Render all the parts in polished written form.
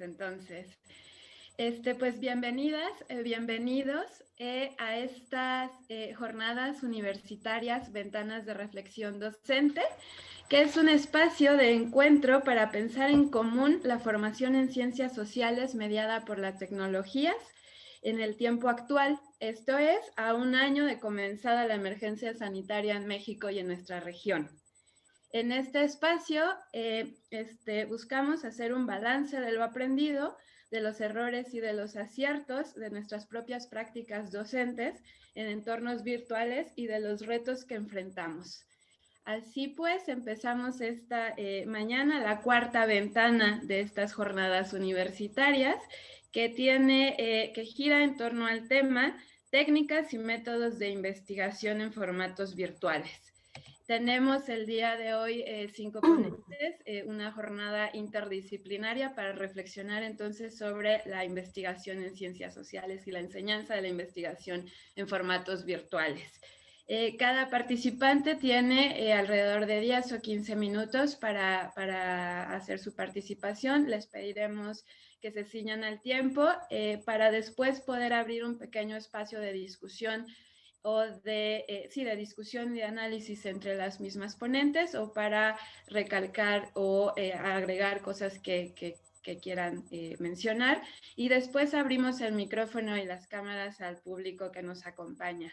Entonces, pues bienvenidas, bienvenidos a estas jornadas universitarias Ventanas de Reflexión Docente, que es un espacio de encuentro para pensar en común la formación en ciencias sociales mediada por las tecnologías en el tiempo actual. Esto es, a un año de comenzada la emergencia sanitaria en México y en nuestra región. En este espacio buscamos hacer un balance de lo aprendido, de los errores y de los aciertos de nuestras propias prácticas docentes en entornos virtuales y de los retos que enfrentamos. Así pues, empezamos esta mañana la cuarta ventana de estas jornadas universitarias que gira en torno al tema técnicas y métodos de investigación en formatos virtuales. Tenemos el día de hoy 5 ponentes, una jornada interdisciplinaria para reflexionar entonces sobre la investigación en ciencias sociales y la enseñanza de la investigación en formatos virtuales. Cada participante tiene alrededor de 10 o 15 minutos para hacer su participación. Les pediremos que se ciñan al tiempo para después poder abrir un pequeño espacio de discusión o de discusión y de análisis entre las mismas ponentes, o para recalcar o agregar cosas que quieran mencionar, y después abrimos el micrófono y las cámaras al público que nos acompaña.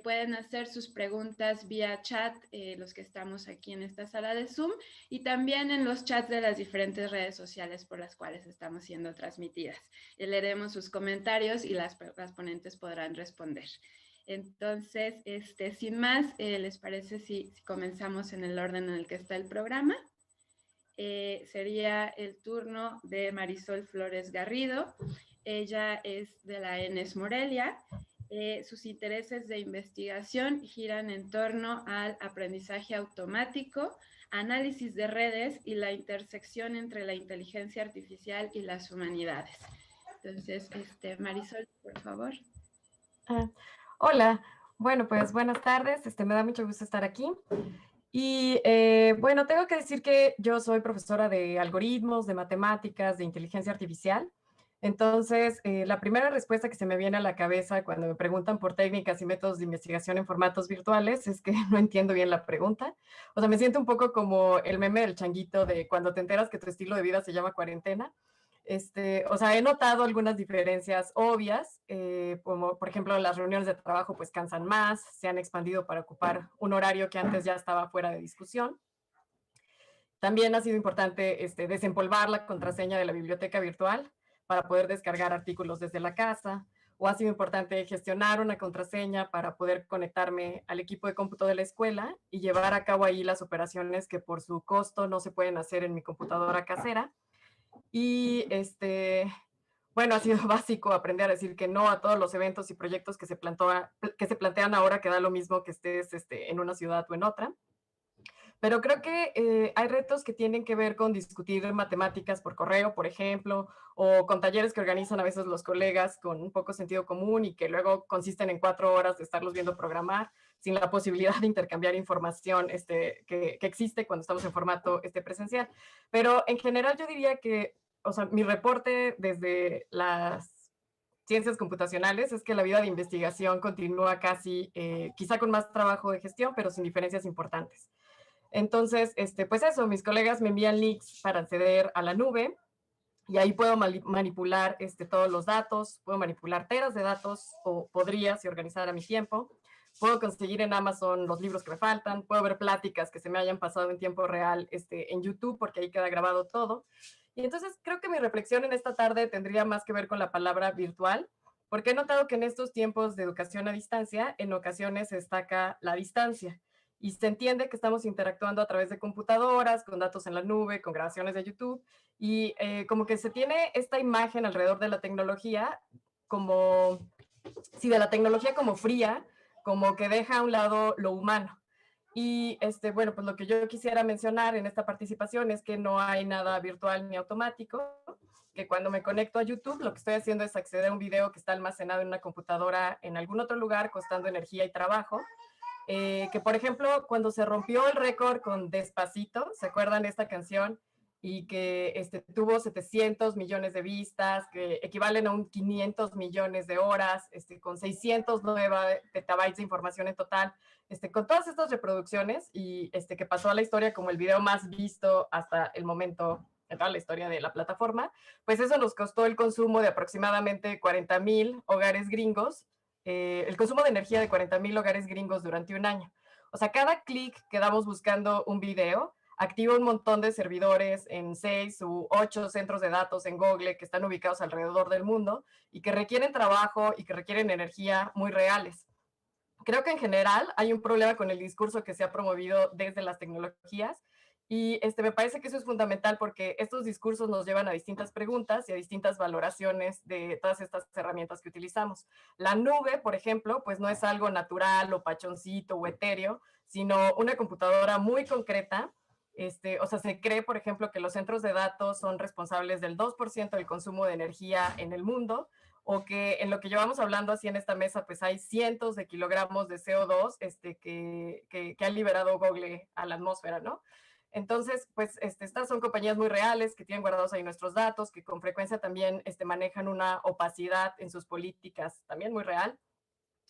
Pueden hacer sus preguntas vía chat, los que estamos aquí en esta sala de Zoom, y también en los chats de las diferentes redes sociales por las cuales estamos siendo transmitidas. Leeremos sus comentarios y las ponentes podrán responder. Entonces, sin más, ¿les parece si comenzamos en el orden en el que está el programa? Sería el turno de Marisol Flores Garrido. Ella es de la ENES Morelia. Sus intereses de investigación giran en torno al aprendizaje automático, análisis de redes y la intersección entre la inteligencia artificial y las humanidades. Entonces, Marisol, por favor. Hola, bueno, pues buenas tardes, me da mucho gusto estar aquí. Y bueno, tengo que decir que yo soy profesora de algoritmos, de matemáticas, de inteligencia artificial. Entonces, la primera respuesta que se me viene a la cabeza cuando me preguntan por técnicas y métodos de investigación en formatos virtuales es que no entiendo bien la pregunta. O sea, me siento un poco como el meme del changuito de cuando te enteras que tu estilo de vida se llama cuarentena. O sea, he notado algunas diferencias obvias, como por ejemplo las reuniones de trabajo pues cansan más, se han expandido para ocupar un horario que antes ya estaba fuera de discusión. También ha sido importante desempolvar la contraseña de la biblioteca virtual para poder descargar artículos desde la casa, o ha sido importante gestionar una contraseña para poder conectarme al equipo de cómputo de la escuela y llevar a cabo ahí las operaciones que por su costo no se pueden hacer en mi computadora casera. Y bueno, ha sido básico aprender a decir que no a todos los eventos y proyectos que se plantean ahora, que da lo mismo que estés en una ciudad o en otra. Pero creo que hay retos que tienen que ver con discutir matemáticas por correo, por ejemplo, o con talleres que organizan a veces los colegas con un poco sentido común y que luego consisten en 4 horas de estarlos viendo programar sin la posibilidad de intercambiar información que existe cuando estamos en formato presencial. Pero en general yo diría que, o sea, mi reporte desde las ciencias computacionales es que la vida de investigación continúa casi, quizá con más trabajo de gestión, pero sin diferencias importantes. Entonces, pues eso, mis colegas me envían links para acceder a la nube y ahí puedo manipular todos los datos, puedo manipular teras de datos, o podría si organizara mi tiempo. Puedo conseguir en Amazon los libros que me faltan, puedo ver pláticas que se me hayan pasado en tiempo real en YouTube, porque ahí queda grabado todo. Y entonces creo que mi reflexión en esta tarde tendría más que ver con la palabra virtual, porque he notado que en estos tiempos de educación a distancia, en ocasiones se destaca la distancia y se entiende que estamos interactuando a través de computadoras, con datos en la nube, con grabaciones de YouTube, y como que se tiene esta imagen alrededor de la tecnología como, sí, de la tecnología como fría, como que deja a un lado lo humano. Y bueno, pues lo que yo quisiera mencionar en esta participación es que no hay nada virtual ni automático, que cuando me conecto a YouTube lo que estoy haciendo es acceder a un video que está almacenado en una computadora en algún otro lugar, costando energía y trabajo. Que por ejemplo, cuando se rompió el récord con Despacito, ¿se acuerdan de esta canción? y que tuvo 700 millones de vistas, que equivalen a un 500 millones de horas, con 609 petabytes de información en total, con todas estas reproducciones y que pasó a la historia como el video más visto hasta el momento en toda la historia de la plataforma, pues eso nos costó el consumo de aproximadamente 40,000 hogares gringos, el consumo de energía de 40,000 hogares gringos durante un año. O sea, cada clic que damos buscando un video activa un montón de servidores en 6 u 8 centros de datos en Google que están ubicados alrededor del mundo y que requieren trabajo y que requieren energía muy reales. Creo que en general hay un problema con el discurso que se ha promovido desde las tecnologías y me parece que eso es fundamental porque estos discursos nos llevan a distintas preguntas y a distintas valoraciones de todas estas herramientas que utilizamos. La nube, por ejemplo, pues no es algo natural o pachoncito o etéreo, sino una computadora muy concreta. O sea, se cree, por ejemplo, que los centros de datos son responsables del 2% del consumo de energía en el mundo, o que en lo que llevamos hablando así en esta mesa, pues hay cientos de kilogramos de CO2 que ha liberado Google a la atmósfera, ¿no? Entonces, pues estas son compañías muy reales que tienen guardados ahí nuestros datos, que con frecuencia también manejan una opacidad en sus políticas también muy real.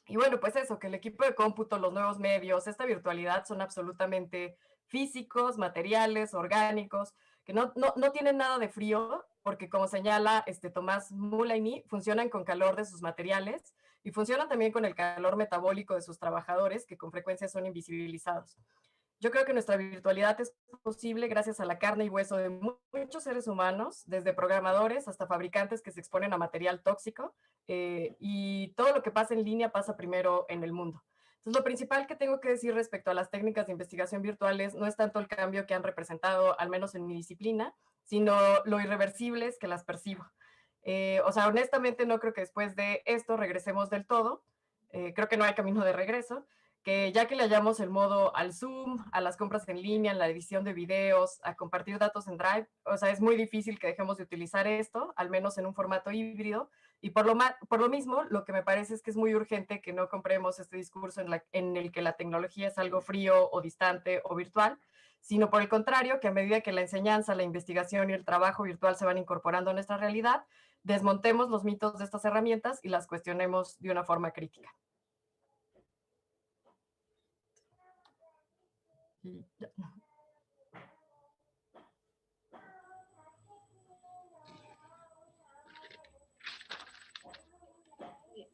Y bueno, pues eso, que el equipo de cómputo, los nuevos medios, esta virtualidad son absolutamente físicos, materiales, orgánicos, que no tienen nada de frío, porque como señala Tomás Mulaini, funcionan con calor de sus materiales y funcionan también con el calor metabólico de sus trabajadores, que con frecuencia son invisibilizados. Yo creo que nuestra virtualidad es posible gracias a la carne y hueso de muchos seres humanos, desde programadores hasta fabricantes que se exponen a material tóxico, y todo lo que pasa en línea pasa primero en el mundo. Entonces, lo principal que tengo que decir respecto a las técnicas de investigación virtuales no es tanto el cambio que han representado, al menos en mi disciplina, sino lo irreversibles que las percibo. O sea, honestamente no creo que después de esto regresemos del todo. Creo que no hay camino de regreso, que ya que le hallamos el modo al Zoom, a las compras en línea, a la edición de videos, a compartir datos en Drive, o sea, es muy difícil que dejemos de utilizar esto, al menos en un formato híbrido, y por lo mismo, lo que me parece es que es muy urgente que no compremos este discurso en el que la tecnología es algo frío o distante o virtual, sino por el contrario, que a medida que la enseñanza, la investigación y el trabajo virtual se van incorporando a nuestra realidad, desmontemos los mitos de estas herramientas y las cuestionemos de una forma crítica.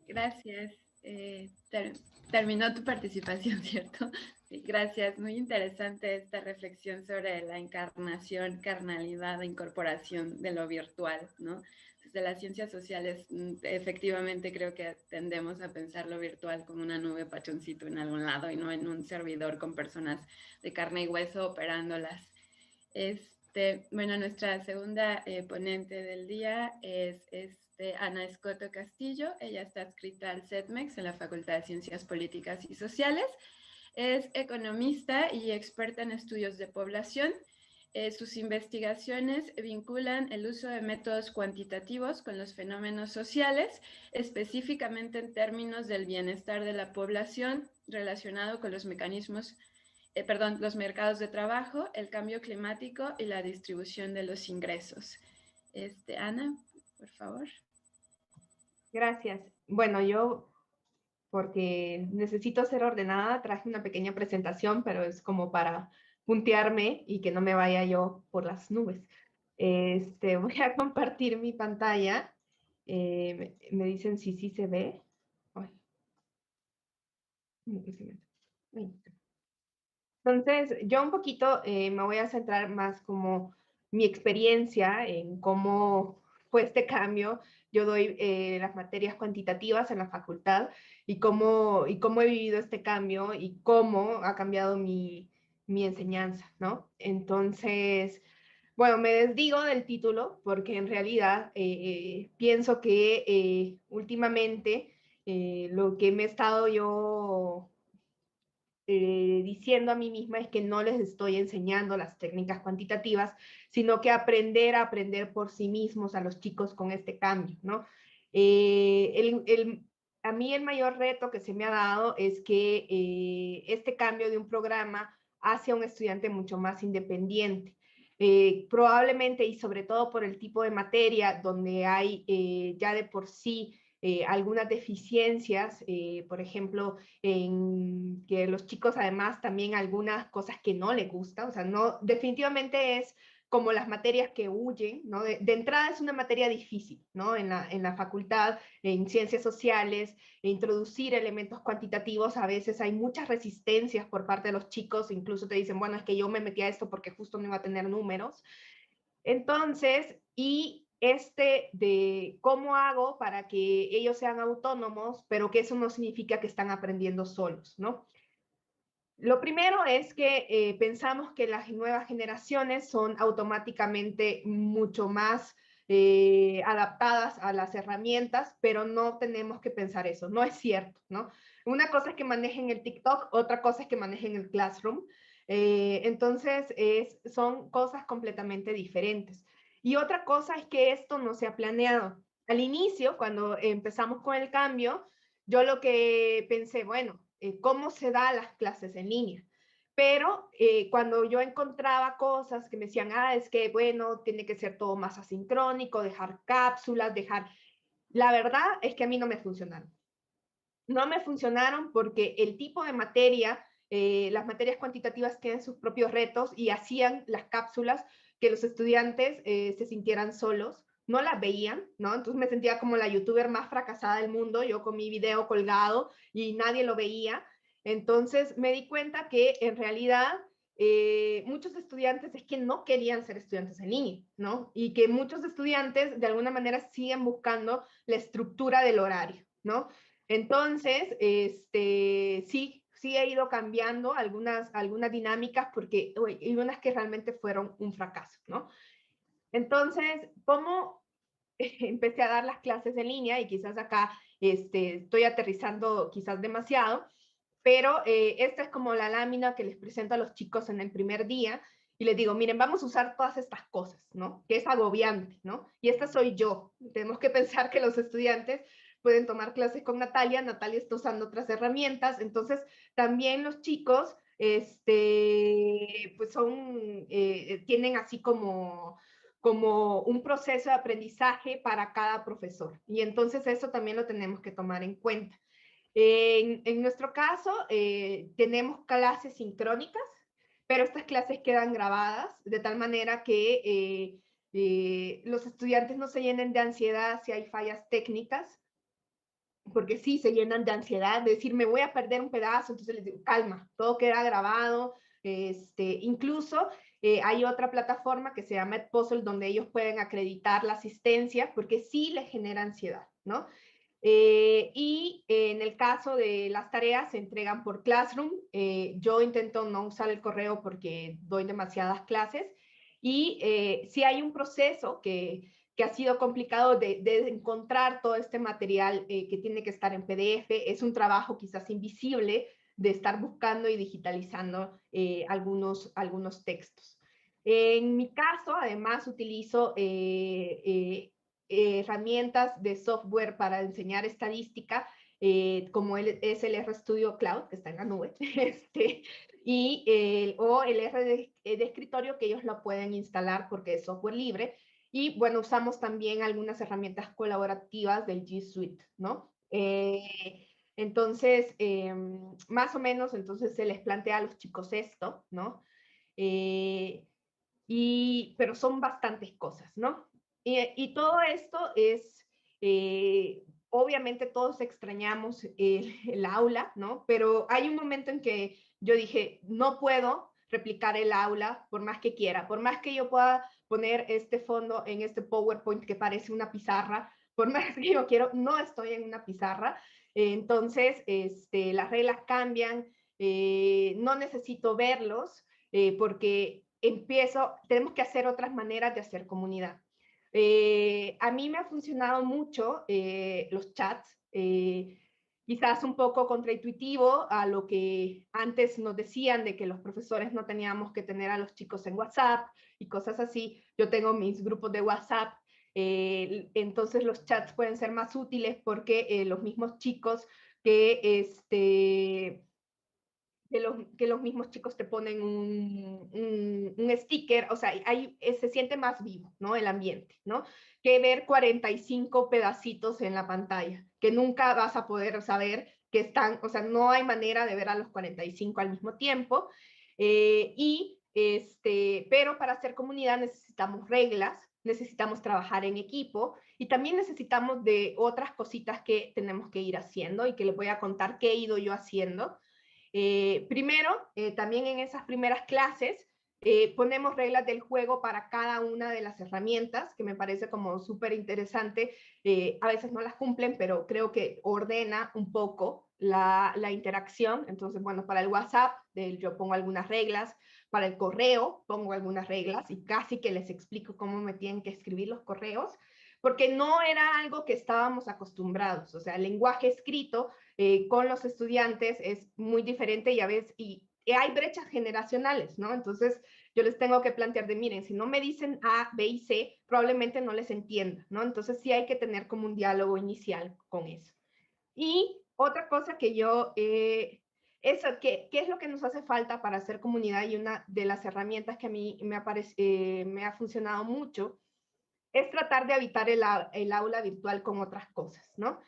Gracias. Terminó tu participación, ¿cierto? Sí, gracias. Muy interesante esta reflexión sobre la encarnación, carnalidad, incorporación de lo virtual, ¿no? Desde las ciencias sociales, efectivamente creo que tendemos a pensar lo virtual como una nube pachoncito en algún lado y no en un servidor con personas de carne y hueso operándolas. Bueno, nuestra segunda ponente del día es Ana Escoto Castillo. Ella está adscrita al CETMEX en la Facultad de Ciencias Políticas y Sociales. Es economista y experta en estudios de población. Sus investigaciones vinculan el uso de métodos cuantitativos con los fenómenos sociales, específicamente en términos del bienestar de la población relacionado con los mecanismos los mercados de trabajo, el cambio climático y la distribución de los ingresos. Ana, por favor. Gracias. Bueno, yo, porque necesito ser ordenada, traje una pequeña presentación, pero es como para puntearme y que no me vaya yo por las nubes. Voy a compartir mi pantalla. Me dicen si sí se ve. Ay. Entonces, yo un poquito me voy a centrar más como mi experiencia en cómo fue este cambio. Yo doy las materias cuantitativas en la facultad y cómo he vivido este cambio y cómo ha cambiado mi enseñanza, ¿no? Entonces, bueno, me desdigo del título porque en realidad pienso que últimamente lo que me he estado yo diciendo a mí misma es que no les estoy enseñando las técnicas cuantitativas, sino que aprender a aprender por sí mismos a los chicos con este cambio, ¿no? A mí el mayor reto que se me ha dado es que este cambio de un programa hace a un estudiante mucho más independiente. probablemente y sobre todo por el tipo de materia donde hay ya de por sí algunas deficiencias, por ejemplo, en que los chicos además también algunas cosas que no les gustan, o sea, no, definitivamente es como las materias que huyen, ¿no? De entrada es una materia difícil, ¿no? En la facultad, en ciencias sociales, introducir elementos cuantitativos, a veces hay muchas resistencias por parte de los chicos, incluso te dicen, bueno, es que yo me metí a esto porque justo no iba a tener números. Entonces, y de cómo hago para que ellos sean autónomos, pero que eso no significa que están aprendiendo solos, ¿no? Lo primero es que pensamos que las nuevas generaciones son automáticamente mucho más adaptadas a las herramientas, pero no tenemos que pensar eso, no es cierto, ¿no? Una cosa es que manejen el TikTok, otra cosa es que manejen el Classroom. Entonces, son cosas completamente diferentes. Y otra cosa es que esto no se ha planeado. Al inicio, cuando empezamos con el cambio, yo lo que pensé, bueno, cómo se da las clases en línea. Pero cuando yo encontraba cosas que me decían, es que, bueno, tiene que ser todo más asincrónico, dejar cápsulas, dejar... La verdad es que a mí no me funcionaron. No me funcionaron porque el tipo de materia, las materias cuantitativas tienen sus propios retos y hacían las cápsulas que los estudiantes se sintieran solos, no las veían, ¿no? Entonces me sentía como la youtuber más fracasada del mundo, yo con mi video colgado y nadie lo veía. Entonces me di cuenta que en realidad muchos estudiantes es que no querían ser estudiantes en línea, ¿no? Y que muchos estudiantes de alguna manera siguen buscando la estructura del horario, ¿no? Entonces, sí he ido cambiando algunas dinámicas porque hay unas que realmente fueron un fracaso, ¿no? Entonces, ¿cómo empecé a dar las clases en línea? Y quizás acá estoy aterrizando quizás demasiado, pero esta es como la lámina que les presento a los chicos en el primer día y les digo, miren, vamos a usar todas estas cosas, ¿no? Que es agobiante, ¿no? Y esta soy yo. Tenemos que pensar que los estudiantes pueden tomar clases con Natalia, Natalia está usando otras herramientas, entonces también los chicos, pues tienen así como un proceso de aprendizaje para cada profesor. Y entonces eso también lo tenemos que tomar en cuenta. En nuestro caso, tenemos clases sincrónicas, pero estas clases quedan grabadas de tal manera que los estudiantes no se llenen de ansiedad si hay fallas técnicas, porque sí se llenan de ansiedad, de decir, me voy a perder un pedazo, entonces les digo, calma, todo queda grabado, incluso hay otra plataforma que se llama Edpuzzle, donde ellos pueden acreditar la asistencia, porque sí les genera ansiedad, ¿no? Y en el caso de las tareas se entregan por Classroom. Yo intento no usar el correo porque doy demasiadas clases. Y sí hay un proceso que ha sido complicado de encontrar todo este material que tiene que estar en PDF. Es un trabajo quizás invisible de estar buscando y digitalizando algunos textos. En mi caso, además, utilizo herramientas de software para enseñar estadística, como es el RStudio Cloud, que está en la nube, o el R de escritorio, que ellos lo pueden instalar porque es software libre. Y bueno, usamos también algunas herramientas colaborativas del G Suite, ¿no? Entonces, más o menos, entonces se les plantea a los chicos esto, ¿no? Pero son bastantes cosas, ¿no? Y todo esto es, obviamente todos extrañamos el aula, ¿no? Pero hay un momento en que yo dije, no puedo replicar el aula por más que quiera, por más que yo pueda poner este fondo en este PowerPoint que parece una pizarra, por más que yo quiero, no estoy en una pizarra. Entonces, las reglas cambian, no necesito verlos, porque tenemos que hacer otras maneras de hacer comunidad. A mí me ha funcionado mucho los chats, quizás un poco contraintuitivo a lo que antes nos decían de que los profesores no teníamos que tener a los chicos en WhatsApp y cosas así. Yo tengo mis grupos de WhatsApp, entonces los chats pueden ser más útiles porque los mismos chicos que que los mismos chicos te ponen un sticker, o sea, se siente más vivo, ¿no? El ambiente, ¿no? Que ver 45 pedacitos en la pantalla, que nunca vas a poder saber que están, o sea, no hay manera de ver a los 45 al mismo tiempo. Pero para hacer comunidad necesitamos reglas, necesitamos trabajar en equipo y también necesitamos de otras cositas que tenemos que ir haciendo y que les voy a contar qué he ido yo haciendo. Primero, también en esas primeras clases, ponemos reglas del juego para cada una de las herramientas, que me parece como súper interesante. A veces no las cumplen, pero creo que ordena un poco la interacción. Entonces, bueno, para el WhatsApp yo pongo algunas reglas, para el correo pongo algunas reglas y casi que les explico cómo me tienen que escribir los correos, porque no era algo que estábamos acostumbrados. O sea, el lenguaje escrito con los estudiantes es muy diferente y a veces hay brechas generacionales, ¿no? Entonces yo les tengo que plantear de, miren, si no me dicen A, B y C, probablemente no les entienda, ¿no? Entonces sí hay que tener como un diálogo inicial con eso. Y otra cosa que ¿qué es lo que nos hace falta para hacer comunidad? Y una de las herramientas que a mí me ha funcionado mucho es tratar de habitar el aula virtual con otras cosas, ¿no?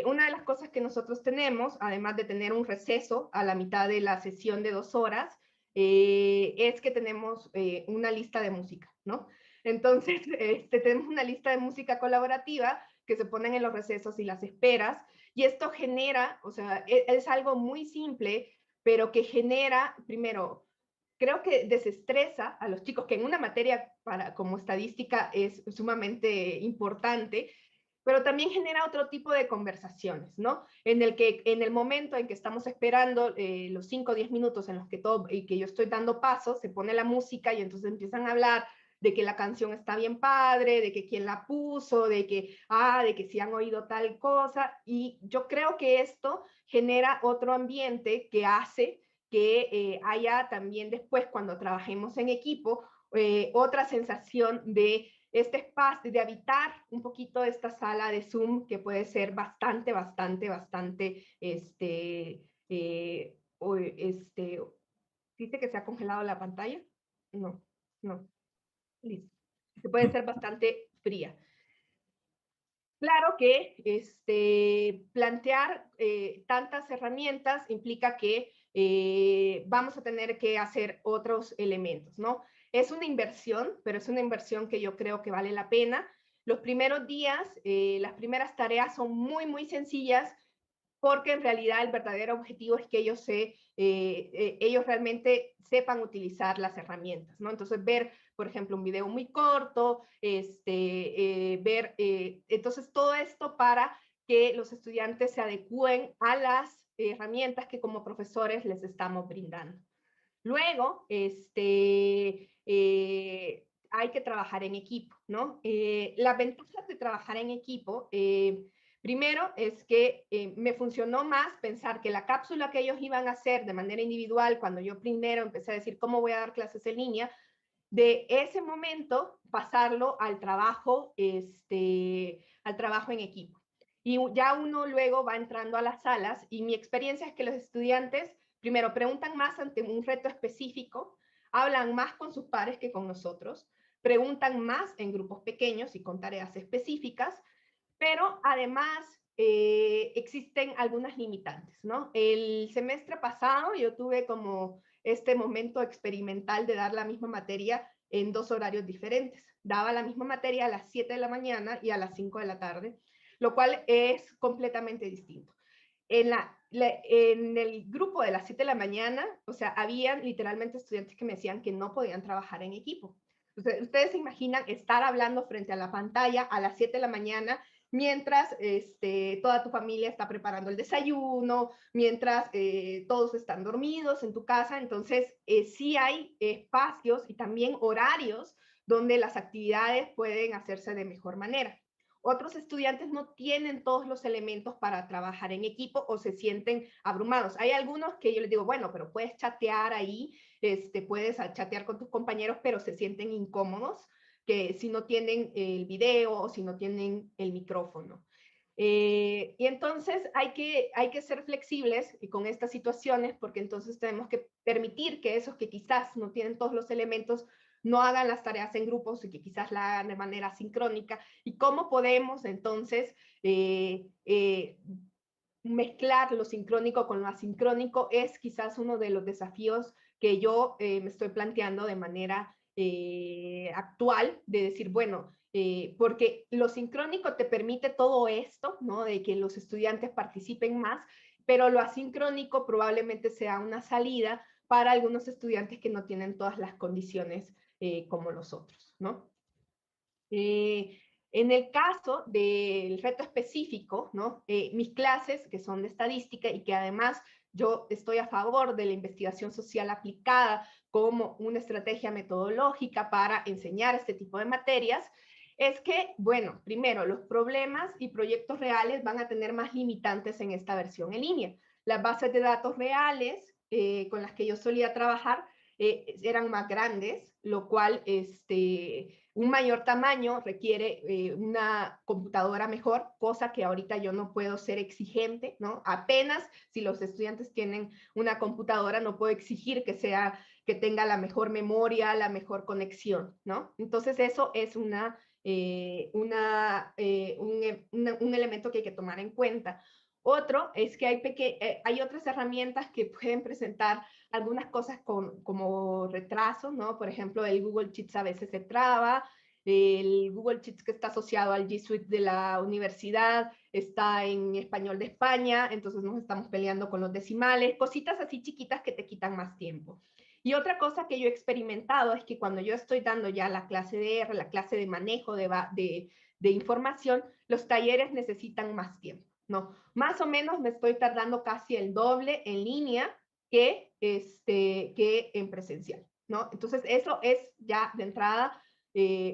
Una de las cosas que nosotros tenemos, además de tener un receso a la mitad de la sesión de 2 horas, es que tenemos una lista de música, ¿no? Entonces, tenemos una lista de música colaborativa que se ponen en los recesos y las esperas, y esto genera, o sea, es algo muy simple, pero que genera, primero, creo que desestresa a los chicos, que en una materia como estadística es sumamente importante, pero también genera otro tipo de conversaciones, ¿no? En el momento en que estamos esperando los 5 o 10 minutos en los que yo estoy dando pasos, se pone la música y entonces empiezan a hablar de que la canción está bien padre, de que quién la puso, de que si han oído tal cosa, y yo creo que esto genera otro ambiente que hace que haya también después, cuando trabajemos en equipo, otra sensación de este espacio, de habitar un poquito esta sala de Zoom, que puede ser bastante, bastante, bastante, ¿dice que se ha congelado la pantalla? No, no, listo. Que puede ser bastante fría. Claro que plantear tantas herramientas implica que vamos a tener que hacer otros elementos, ¿no? Es una inversión, pero es una inversión que yo creo que vale la pena. Los primeros días, las primeras tareas son muy, muy sencillas, porque en realidad el verdadero objetivo es que ellos realmente sepan utilizar las herramientas, ¿no? Entonces, ver, por ejemplo, un video muy corto, entonces todo esto para que los estudiantes se adecúen a las herramientas que como profesores les estamos brindando. Luego, hay que trabajar en equipo, ¿no? Las ventajas de trabajar en equipo, primero es que me funcionó más pensar que la cápsula que ellos iban a hacer de manera individual, cuando yo primero empecé a decir cómo voy a dar clases en línea, de ese momento pasarlo al trabajo en equipo. Y ya uno luego va entrando a las salas y mi experiencia es que los estudiantes primero preguntan más ante un reto específico, hablan más con sus pares que con nosotros, preguntan más en grupos pequeños y con tareas específicas, pero además existen algunas limitantes, ¿no? El semestre pasado yo tuve como este momento experimental de dar la misma materia en 2 horarios diferentes. Daba la misma materia a las 7 de la mañana y a las 5 de la tarde, lo cual es completamente distinto. En el grupo de las 7 de la mañana, o sea, habían literalmente estudiantes que me decían que no podían trabajar en equipo. Ustedes se imaginan estar hablando frente a la pantalla a las 7 de la mañana mientras toda tu familia está preparando el desayuno, mientras todos están dormidos en tu casa. Entonces, sí hay espacios y también horarios donde las actividades pueden hacerse de mejor manera. Otros estudiantes no tienen todos los elementos para trabajar en equipo o se sienten abrumados. Hay algunos que yo les digo, bueno, pero puedes chatear ahí, puedes chatear con tus compañeros, pero se sienten incómodos que si no tienen el video o si no tienen el micrófono. Y entonces hay que ser flexibles con estas situaciones, porque entonces tenemos que permitir que esos que quizás no tienen todos los elementos no hagan las tareas en grupos y que quizás la hagan de manera sincrónica. ¿Y cómo podemos entonces mezclar lo sincrónico con lo asincrónico? Es quizás uno de los desafíos que yo me estoy planteando de manera actual, de decir, bueno, porque lo sincrónico te permite todo esto, ¿no? De que los estudiantes participen más, pero lo asincrónico probablemente sea una salida para algunos estudiantes que no tienen todas las condiciones como los otros, ¿no? En el caso del reto específico, ¿no? Mis clases, que son de estadística y que además yo estoy a favor de la investigación social aplicada como una estrategia metodológica para enseñar este tipo de materias, es que, bueno, primero, los problemas y proyectos reales van a tener más limitantes en esta versión en línea. Las bases de datos reales con las que yo solía trabajar eran más grandes, lo cual un mayor tamaño requiere una computadora mejor, cosa que ahorita yo no puedo ser exigente, ¿no? Apenas si los estudiantes tienen una computadora, no puedo exigir que tenga la mejor memoria, la mejor conexión, ¿no? Entonces eso es un elemento que hay que tomar en cuenta. Otro es que hay otras herramientas que pueden presentar algunas cosas como retraso, ¿no? Por ejemplo, el Google Sheets a veces se traba, el Google Sheets que está asociado al G Suite de la universidad está en español de España, entonces nos estamos peleando con los decimales, cositas así chiquitas que te quitan más tiempo. Y otra cosa que yo he experimentado es que cuando yo estoy dando ya la clase de R, la clase de manejo de información, los talleres necesitan más tiempo, ¿no? Más o menos me estoy tardando casi el doble en línea que en presencial, ¿no? Entonces, eso es ya de entrada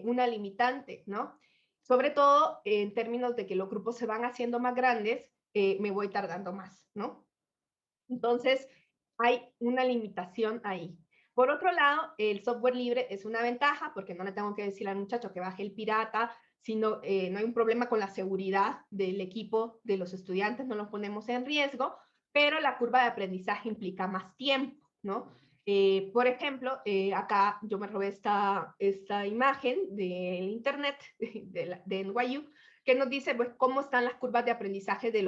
una limitante, ¿no? Sobre todo en términos de que los grupos se van haciendo más grandes, me voy tardando más, ¿no? Entonces, hay una limitación ahí. Por otro lado, el software libre es una ventaja porque no le tengo que decir al muchacho que baje el pirata, sino no hay un problema con la seguridad del equipo de los estudiantes, no los ponemos en riesgo, pero la curva de aprendizaje implica más tiempo, ¿no? Por ejemplo, acá yo me robé esta imagen del internet de NYU, que nos dice pues, cómo están las curvas de aprendizaje de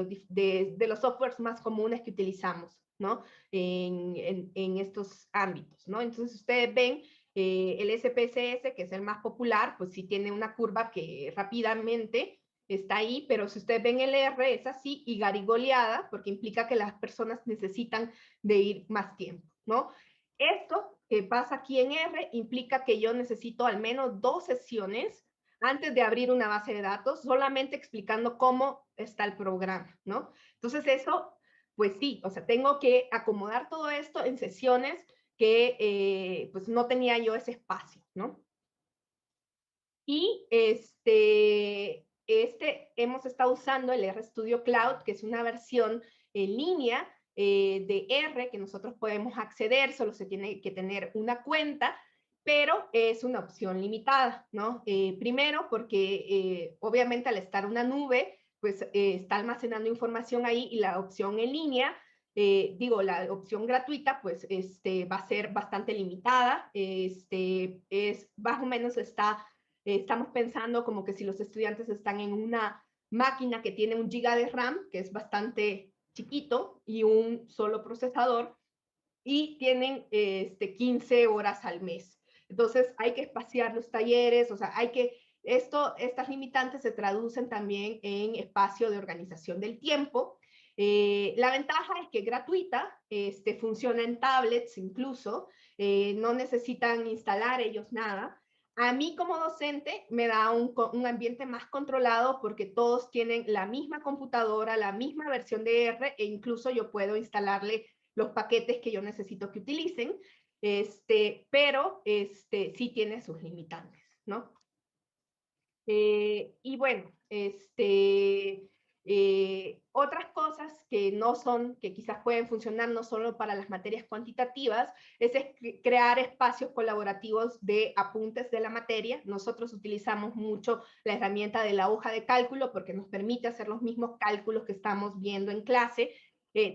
los softwares más comunes que utilizamos, ¿no? En estos ámbitos, ¿no? Entonces ustedes ven el SPSS, que es el más popular, pues sí tiene una curva que rápidamente está ahí, pero si ustedes ven el R es así y garigoleada, porque implica que las personas necesitan de ir más tiempo, ¿no? Esto que pasa aquí en R implica que yo necesito al menos 2 sesiones antes de abrir una base de datos, solamente explicando cómo está el programa, ¿no? Entonces eso, pues sí, o sea, tengo que acomodar todo esto en sesiones que pues no tenía yo ese espacio, ¿no? Y hemos estado usando el RStudio Cloud, que es una versión en línea de R que nosotros podemos acceder, solo se tiene que tener una cuenta, pero es una opción limitada, ¿no? Primero porque obviamente al estar una nube, pues está almacenando información ahí y la opción en línea, la opción gratuita, pues va a ser bastante limitada, es más o menos estamos pensando como que si los estudiantes están en una máquina que tiene 1 GB de RAM, que es bastante chiquito, y un solo procesador, y tienen 15 horas al mes. Entonces hay que espaciar los talleres, o sea, estas limitantes se traducen también en espacio de organización del tiempo. La ventaja es que es gratuita, funciona en tablets incluso, no necesitan instalar ellos nada. A mí como docente me da un ambiente más controlado porque todos tienen la misma computadora, la misma versión de R e incluso yo puedo instalarle los paquetes que yo necesito que utilicen, pero sí tiene sus limitantes, ¿no? Y bueno, Otras cosas que no son, que quizás pueden funcionar no solo para las materias cuantitativas, es crear espacios colaborativos de apuntes de la materia. Nosotros utilizamos mucho la herramienta de la hoja de cálculo porque nos permite hacer los mismos cálculos que estamos viendo en clase.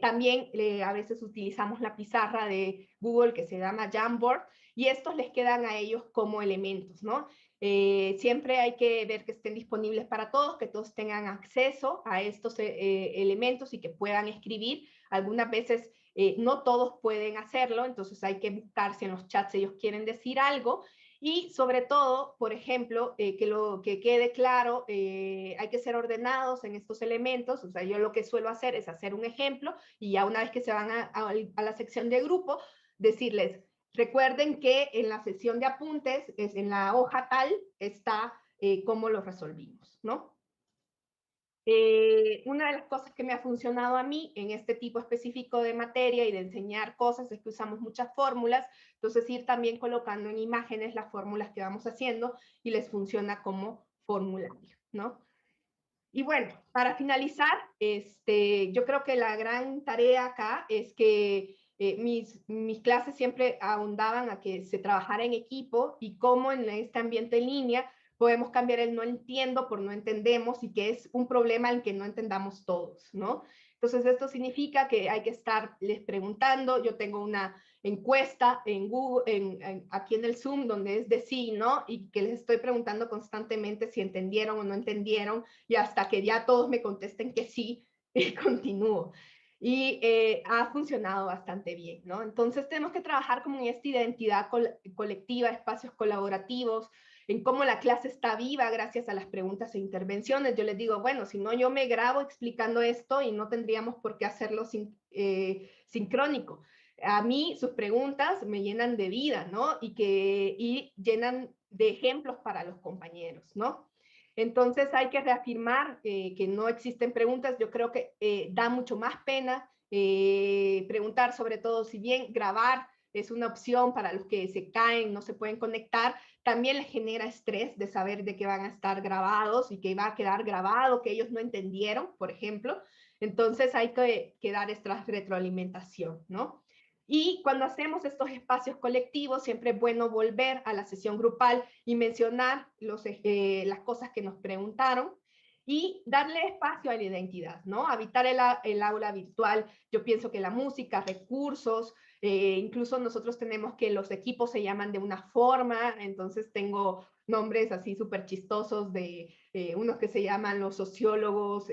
También a veces utilizamos la pizarra de Google que se llama Jamboard y estos les quedan a ellos como elementos, ¿no? Siempre hay que ver que estén disponibles para todos, que todos tengan acceso a estos elementos y que puedan escribir. Algunas veces no todos pueden hacerlo, entonces hay que buscar si en los chats ellos quieren decir algo. Y sobre todo, por ejemplo, que quede claro, hay que ser ordenados en estos elementos. O sea, yo lo que suelo hacer es hacer un ejemplo y ya una vez que se van a la sección de grupo, decirles, recuerden que en la sesión de apuntes, en la hoja tal, está cómo lo resolvimos, ¿no? Una de las cosas que me ha funcionado a mí en este tipo específico de materia y de enseñar cosas es que usamos muchas fórmulas, entonces ir también colocando en imágenes las fórmulas que vamos haciendo y les funciona como formulario, ¿no? Y bueno, para finalizar, yo creo que la gran tarea acá es que mis clases siempre ahondaban a que se trabajara en equipo y cómo en este ambiente en línea podemos cambiar el no entiendo por no entendemos y que es un problema el que no entendamos todos, ¿no? Entonces esto significa que hay que estarles preguntando. Yo tengo una encuesta en Google, aquí en el Zoom, donde es de sí, ¿no? Y que les estoy preguntando constantemente si entendieron o no entendieron, y hasta que ya todos me contesten que sí, continúo. Y ha funcionado bastante bien, ¿no? Entonces tenemos que trabajar como en esta identidad colectiva, espacios colaborativos, en cómo la clase está viva gracias a las preguntas e intervenciones. Yo les digo, bueno, si no, yo me grabo explicando esto y no tendríamos por qué hacerlo sincrónico. A mí sus preguntas me llenan de vida, ¿no? Y llenan de ejemplos para los compañeros, ¿no? Entonces hay que reafirmar que no existen preguntas. Yo creo que da mucho más pena preguntar, sobre todo si bien grabar es una opción para los que se caen, no se pueden conectar, también les genera estrés de saber de que van a estar grabados y que va a quedar grabado, que ellos no entendieron, por ejemplo. Entonces hay que dar esta retroalimentación, ¿no? Y cuando hacemos estos espacios colectivos, siempre es bueno volver a la sesión grupal y mencionar las cosas que nos preguntaron y darle espacio a la identidad, ¿no? Habitar el aula virtual. Yo pienso que la música, recursos, incluso nosotros tenemos que los equipos se llaman de una forma, entonces tengo nombres así súper chistosos de unos que se llaman los sociólogos,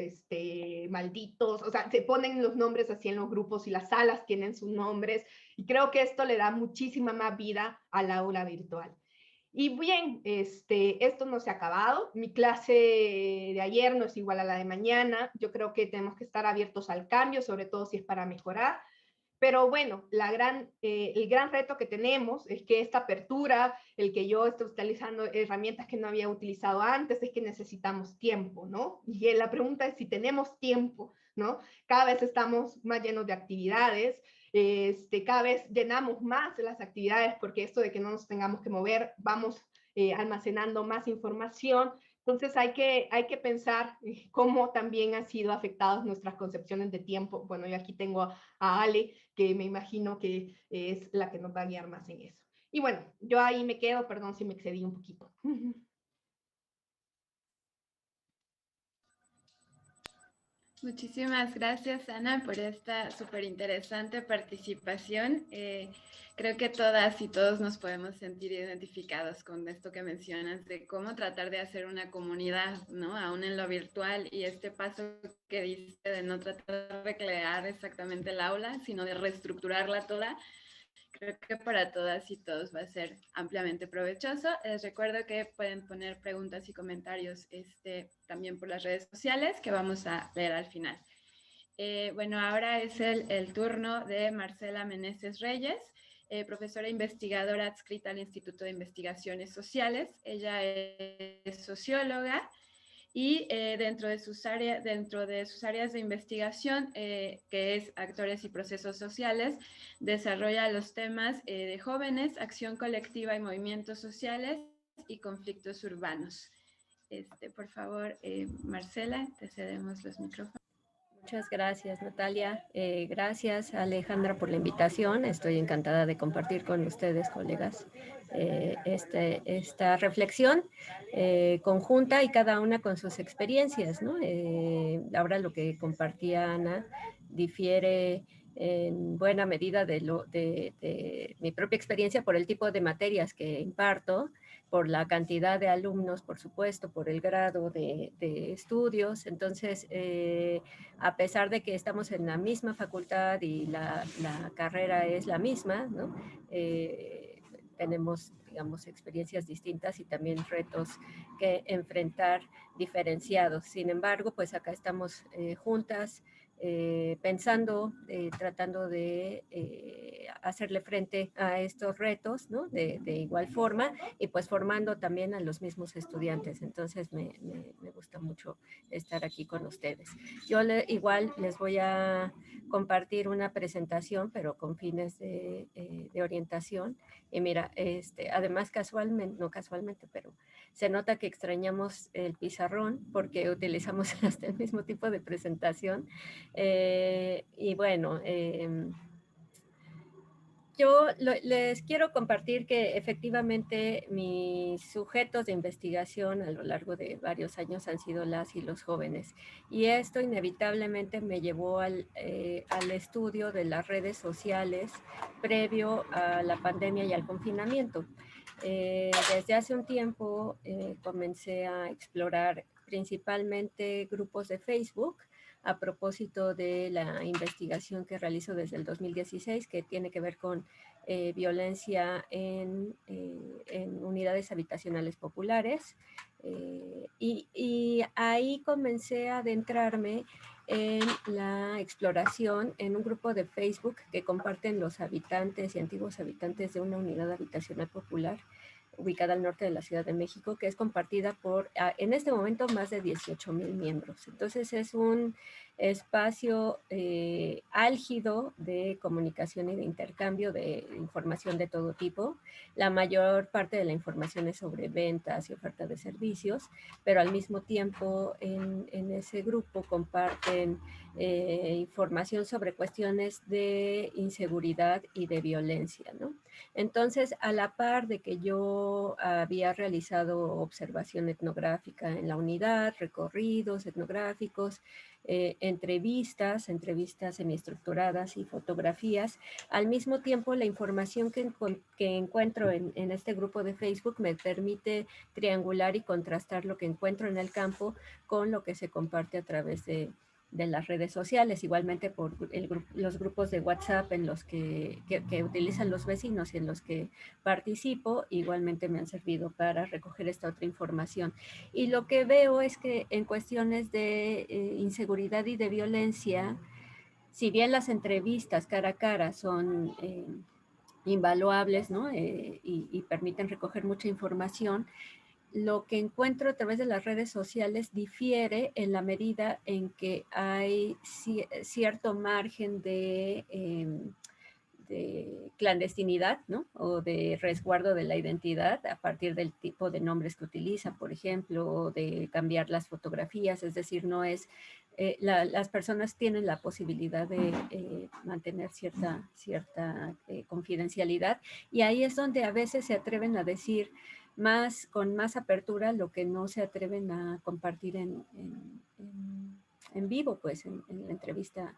malditos, o sea, se ponen los nombres así en los grupos y las salas tienen sus nombres y creo que esto le da muchísima más vida al aula virtual. Y bien, esto no se ha acabado. Mi clase de ayer no es igual a la de mañana. Yo creo que tenemos que estar abiertos al cambio, sobre todo si es para mejorar. Pero bueno, el gran reto que tenemos es que esta apertura, el que yo esté utilizando herramientas que no había utilizado antes, es que necesitamos tiempo, ¿no? Y la pregunta es si tenemos tiempo, ¿no? Cada vez estamos más llenos de actividades, cada vez llenamos más las actividades porque esto de que no nos tengamos que mover, vamos almacenando más información. Entonces hay que pensar cómo también han sido afectadas nuestras concepciones de tiempo. Bueno, yo aquí tengo a Ale, que me imagino que es la que nos va a guiar más en eso. Y bueno, yo ahí me quedo, perdón si me excedí un poquito. Muchísimas gracias, Ana, por esta súper interesante participación. Creo que todas y todos nos podemos sentir identificados con esto que mencionas de cómo tratar de hacer una comunidad, ¿no? Aún en lo virtual, y este paso que diste de no tratar de recrear exactamente el aula, sino de reestructurarla toda. Creo que para todas y todos va a ser ampliamente provechoso. Les recuerdo que pueden poner preguntas y comentarios también por las redes sociales que vamos a leer al final. Bueno, ahora es el turno de Marcela Meneses Reyes, profesora investigadora adscrita al Instituto de Investigaciones Sociales. Ella es socióloga y dentro de sus áreas de investigación, que es actores y procesos sociales, desarrolla los temas de jóvenes, acción colectiva y movimientos sociales y conflictos urbanos. Por favor, Marcela, te cedemos los micrófonos. Muchas gracias, Natalia. Gracias, Alejandra, por la invitación. Estoy encantada de compartir con ustedes, colegas, esta reflexión conjunta y cada una con sus experiencias, ¿no? Ahora lo que compartía Ana difiere en buena medida de mi propia experiencia por el tipo de materias que imparto, por la cantidad de alumnos, por supuesto, por el grado de estudios. Entonces, a pesar de que estamos en la misma facultad y la carrera es la misma, ¿no? Tenemos, digamos, experiencias distintas y también retos que enfrentar diferenciados. Sin embargo, pues acá estamos juntas, pensando, tratando de hacerle frente a estos retos, ¿no? De igual forma, y pues formando también a los mismos estudiantes. Entonces me gusta mucho estar aquí con ustedes. Yo igual les voy a compartir una presentación, pero con fines de orientación. Y mira, además casualmente, no casualmente, pero se nota que extrañamos el pizarrón porque utilizamos hasta el mismo tipo de presentación. Y bueno, yo les quiero compartir que efectivamente mis sujetos de investigación a lo largo de varios años han sido las y los jóvenes. Y esto inevitablemente me llevó al estudio de las redes sociales previo a la pandemia y al confinamiento. Desde hace un tiempo comencé a explorar principalmente grupos de Facebook a propósito de la investigación que realizo desde el 2016, que tiene que ver con violencia en unidades habitacionales populares. Y ahí comencé a adentrarme en la exploración en un grupo de Facebook que comparten los habitantes y antiguos habitantes de una unidad habitacional popular ubicada al norte de la Ciudad de México, que es compartida por, en este momento, más de 18,000 miembros. Entonces es un espacio álgido de comunicación y de intercambio de información de todo tipo. La mayor parte de la información es sobre ventas y oferta de servicios, pero al mismo tiempo en ese grupo comparten información sobre cuestiones de inseguridad y de violencia, ¿no? Entonces, a la par de que yo había realizado observación etnográfica en la unidad, recorridos etnográficos, entrevistas semiestructuradas y fotografías, al mismo tiempo la información que encuentro en este grupo de Facebook me permite triangular y contrastar lo que encuentro en el campo con lo que se comparte a través de las redes sociales, igualmente por los grupos de WhatsApp en los que utilizan los vecinos y en los que participo, igualmente me han servido para recoger esta otra información. Y lo que veo es que en cuestiones de inseguridad y de violencia, si bien las entrevistas cara a cara son invaluables, ¿no? Y permiten recoger mucha información, lo que encuentro a través de las redes sociales difiere en la medida en que hay cierto margen de clandestinidad, ¿no? O de resguardo de la identidad a partir del tipo de nombres que utilizan, por ejemplo, o de cambiar las fotografías, es decir, no es, las personas tienen la posibilidad de mantener cierta confidencialidad, y ahí es donde a veces se atreven a decir con más apertura lo que no se atreven a compartir en vivo, pues en la entrevista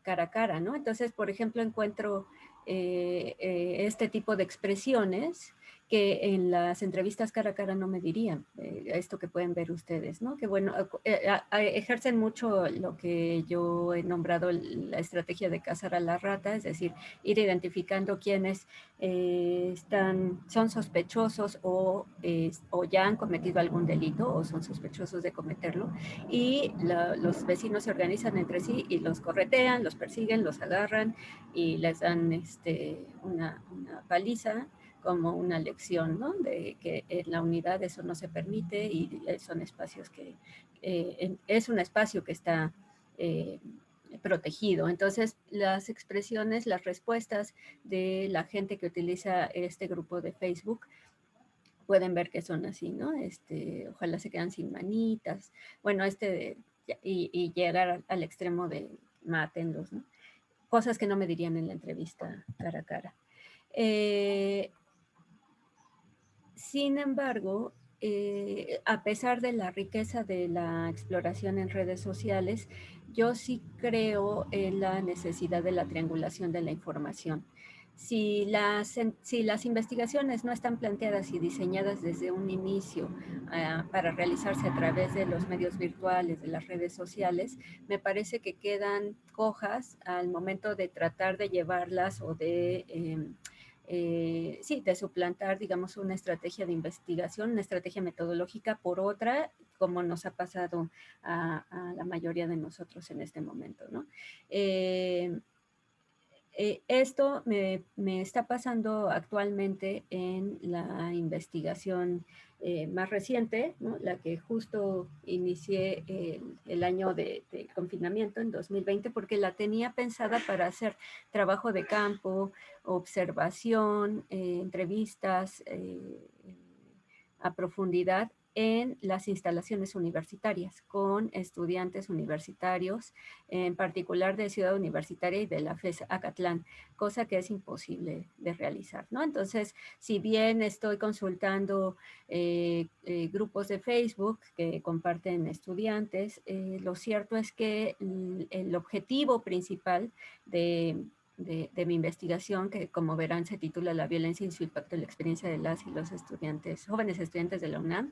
cara a cara, ¿no? Entonces, por ejemplo, encuentro este tipo de expresiones que en las entrevistas cara a cara no me dirían, esto que pueden ver ustedes, ¿no? Que bueno, ejercen mucho lo que yo he nombrado la estrategia de cazar a la rata, es decir, ir identificando quiénes son sospechosos o ya han cometido algún delito o son sospechosos de cometerlo, y los vecinos se organizan entre sí y los corretean, los persiguen, los agarran y les dan una paliza como una lección, ¿no? De que en la unidad eso no se permite y son espacios que es un espacio que está protegido. Entonces, las expresiones, las respuestas de la gente que utiliza este grupo de Facebook, pueden ver que son así, ¿no? Ojalá se quedan sin manitas. Bueno, y llegar al extremo de mátenlos, ¿no? Cosas que no me dirían en la entrevista cara a cara. Sin embargo, a pesar de la riqueza de la exploración en redes sociales, yo sí creo en la necesidad de la triangulación de la información. Si las investigaciones no están planteadas y diseñadas desde un inicio para realizarse a través de los medios virtuales, de las redes sociales, me parece que quedan cojas al momento de tratar de llevarlas o de de suplantar, digamos, una estrategia de investigación, una estrategia metodológica por otra, como nos ha pasado a la mayoría de nosotros en este momento, ¿no? Esto me está pasando actualmente en la investigación más reciente, ¿no? La que justo inicié el año de confinamiento en 2020, porque la tenía pensada para hacer trabajo de campo, observación, entrevistas a profundidad en las instalaciones universitarias con estudiantes universitarios, en particular de Ciudad Universitaria y de la FES Acatlán, cosa que es imposible de realizar, ¿no? Entonces, si bien estoy consultando grupos de Facebook que comparten estudiantes, lo cierto es que el objetivo principal de mi investigación, que como verán se titula La violencia y su impacto en la experiencia de las y los estudiantes, jóvenes estudiantes de la UNAM,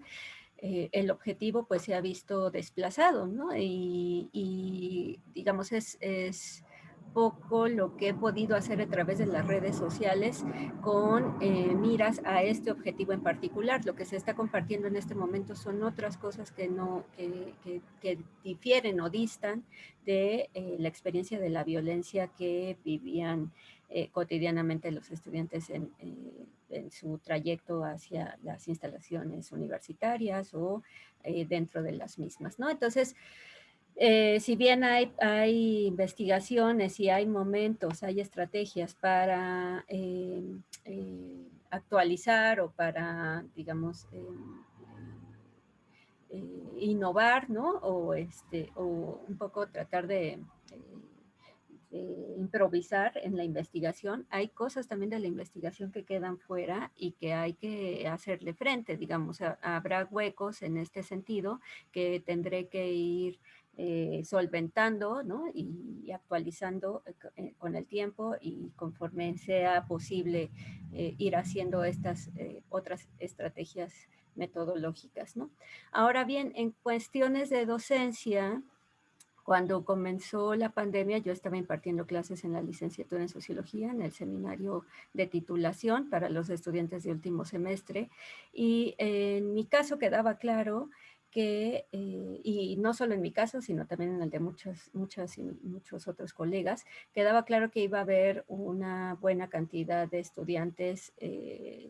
el objetivo pues se ha visto desplazado, ¿no? Y digamos es poco lo que he podido hacer a través de las redes sociales con miras a este objetivo en particular. Lo que se está compartiendo en este momento son otras cosas que difieren o distan de la experiencia de la violencia que vivían cotidianamente los estudiantes en su trayecto hacia las instalaciones universitarias o dentro de las mismas, ¿no? Entonces, si bien hay investigaciones y hay momentos, hay estrategias para actualizar o para, digamos, innovar, ¿no? O un poco tratar de improvisar en la investigación, hay cosas también de la investigación que quedan fuera y que hay que hacerle frente, digamos, habrá huecos en este sentido que tendré que ir solventando, ¿no? Y actualizando con el tiempo y conforme sea posible ir haciendo estas otras estrategias metodológicas, ¿no? Ahora bien, en cuestiones de docencia, cuando comenzó la pandemia, yo estaba impartiendo clases en la licenciatura en Sociología, en el seminario de titulación para los estudiantes de último semestre, y en mi caso quedaba claro que, y no solo en mi caso, sino también en el de muchos otros colegas, quedaba claro que iba a haber una buena cantidad de estudiantes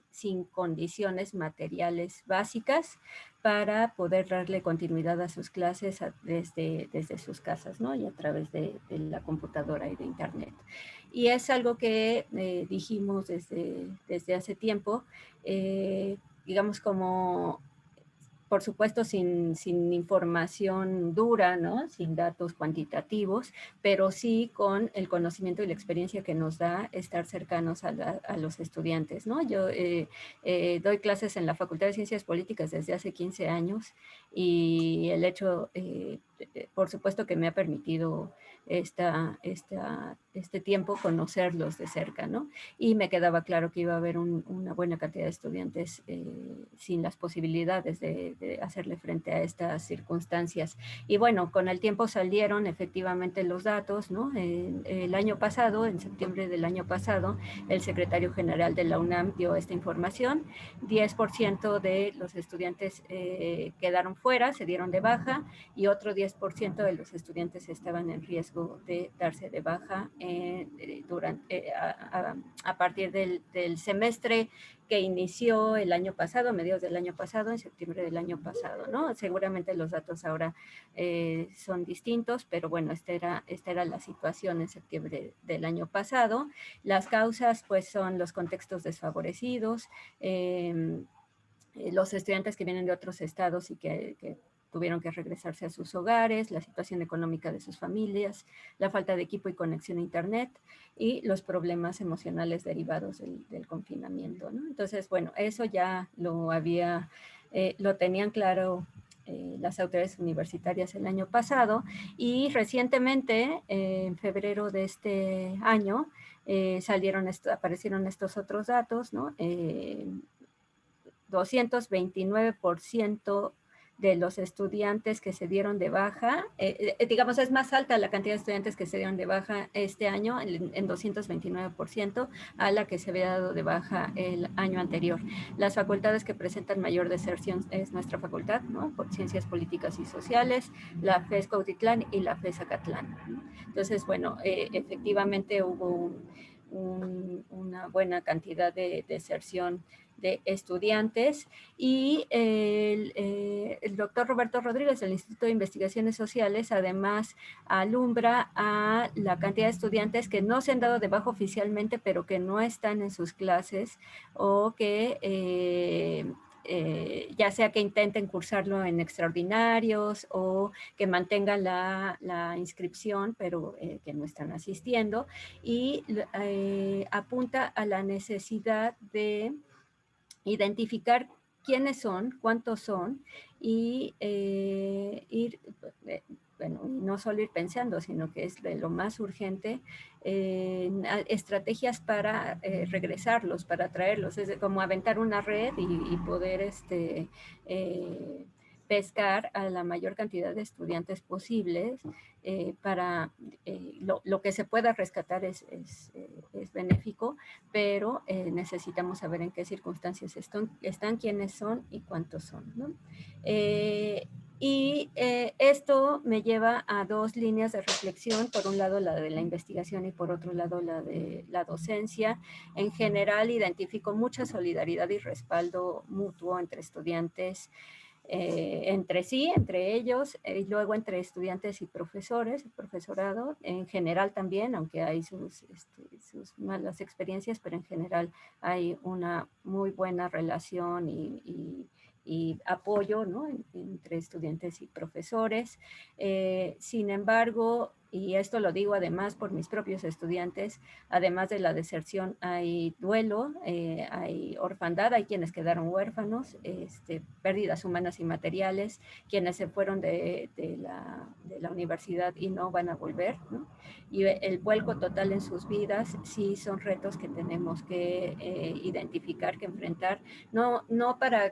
sin condiciones materiales básicas para poder darle continuidad a sus clases desde sus casas, ¿no? Y a través de la computadora y de internet. Y es algo que dijimos desde hace tiempo, digamos como por supuesto sin información dura, ¿no? Sin datos cuantitativos, pero sí con el conocimiento y la experiencia que nos da estar cercanos a los estudiantes, ¿no? Yo doy clases en la Facultad de Ciencias Políticas desde hace 15 años y el hecho, por supuesto que me ha permitido este tiempo conocerlos de cerca, ¿no? Y me quedaba claro que iba a haber una buena cantidad de estudiantes sin las posibilidades de hacerle frente a estas circunstancias. Y bueno, con el tiempo salieron efectivamente los datos, ¿no? El año pasado, en septiembre del año pasado, el secretario general de la UNAM dio esta información. 10% de los estudiantes quedaron fuera, se dieron de baja, y otro 10% de los estudiantes estaban en riesgo de darse de baja a partir del semestre que inició el año pasado, mediados del año pasado, en septiembre del año pasado, ¿no? Seguramente los datos ahora son distintos, pero bueno, esta era la situación en septiembre del año pasado. Las causas, pues, son los contextos desfavorecidos, los estudiantes que vienen de otros estados y que tuvieron que regresarse a sus hogares, la situación económica de sus familias, la falta de equipo y conexión a internet y los problemas emocionales derivados del confinamiento, ¿no? Entonces, bueno, eso ya lo tenían claro las autoridades universitarias el año pasado, y recientemente, en febrero de este año, aparecieron estos otros datos, ¿no? 229% de los estudiantes que se dieron de baja, digamos, es más alta la cantidad de estudiantes que se dieron de baja este año en 229% a la que se había dado de baja el año anterior. Las facultades que presentan mayor deserción es nuestra facultad, ¿no? Por Ciencias Políticas y Sociales, la FES Cuautitlán y la FES Acatlán. Entonces, bueno, efectivamente hubo una buena cantidad de deserción de estudiantes, y el doctor Roberto Rodríguez del Instituto de Investigaciones Sociales además alumbra a la cantidad de estudiantes que no se han dado de baja oficialmente, pero que no están en sus clases, o que ya sea que intenten cursarlo en extraordinarios o que mantengan la inscripción, pero que no están asistiendo, y apunta a la necesidad de identificar quiénes son, cuántos son, y bueno, no solo ir pensando, sino que es lo más urgente, estrategias para regresarlos, para traerlos, es como aventar una red y poder pescar a la mayor cantidad de estudiantes posibles. Para lo que se pueda rescatar es benéfico, pero necesitamos saber en qué circunstancias están, quiénes son y cuántos son, ¿no? Esto me lleva a dos líneas de reflexión: por un lado la de la investigación y por otro lado la de la docencia. En general, identifico mucha solidaridad y respaldo mutuo entre estudiantes, entre sí, entre ellos, y luego entre estudiantes y profesores, profesorado, en general también, aunque hay sus malas experiencias, pero en general hay una muy buena relación y apoyo, ¿no? Entre estudiantes y profesores. Sin embargo, y esto lo digo además por mis propios estudiantes, además de la deserción hay duelo, hay orfandad, hay quienes quedaron huérfanos, pérdidas humanas y materiales, quienes se fueron de la universidad y no van a volver, ¿no? Y el vuelco total en sus vidas sí son retos que tenemos que identificar, que enfrentar, no para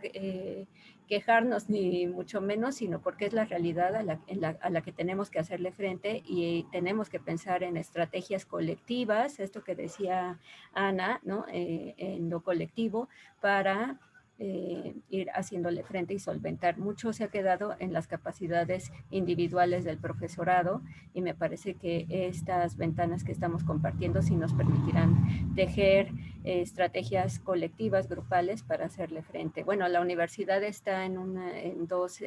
quejarnos ni mucho menos, sino porque es la realidad a la que tenemos que hacerle frente, y tenemos que pensar en estrategias colectivas, esto que decía Ana, ¿no? En lo colectivo, para ir haciéndole frente y solventar. Mucho se ha quedado en las capacidades individuales del profesorado, y me parece que estas ventanas que estamos compartiendo sí nos permitirán tejer estrategias colectivas, grupales, para hacerle frente. Bueno, la universidad está en dos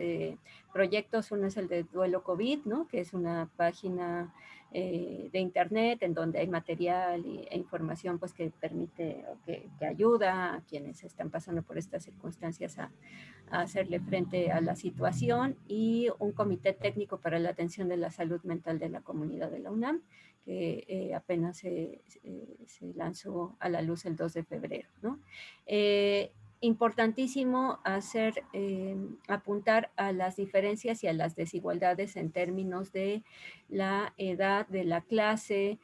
proyectos. Uno es el de Duelo COVID, ¿no? Que es una página de internet en donde hay material e información, pues, que permite o que ayuda a quienes están pasando por estas circunstancias a hacerle frente a la situación, y un comité técnico para la atención de la salud mental de la comunidad de la UNAM, que apenas se lanzó a la luz el 2 de febrero, ¿no? Importantísimo apuntar a las diferencias y a las desigualdades en términos de la edad, de la clase,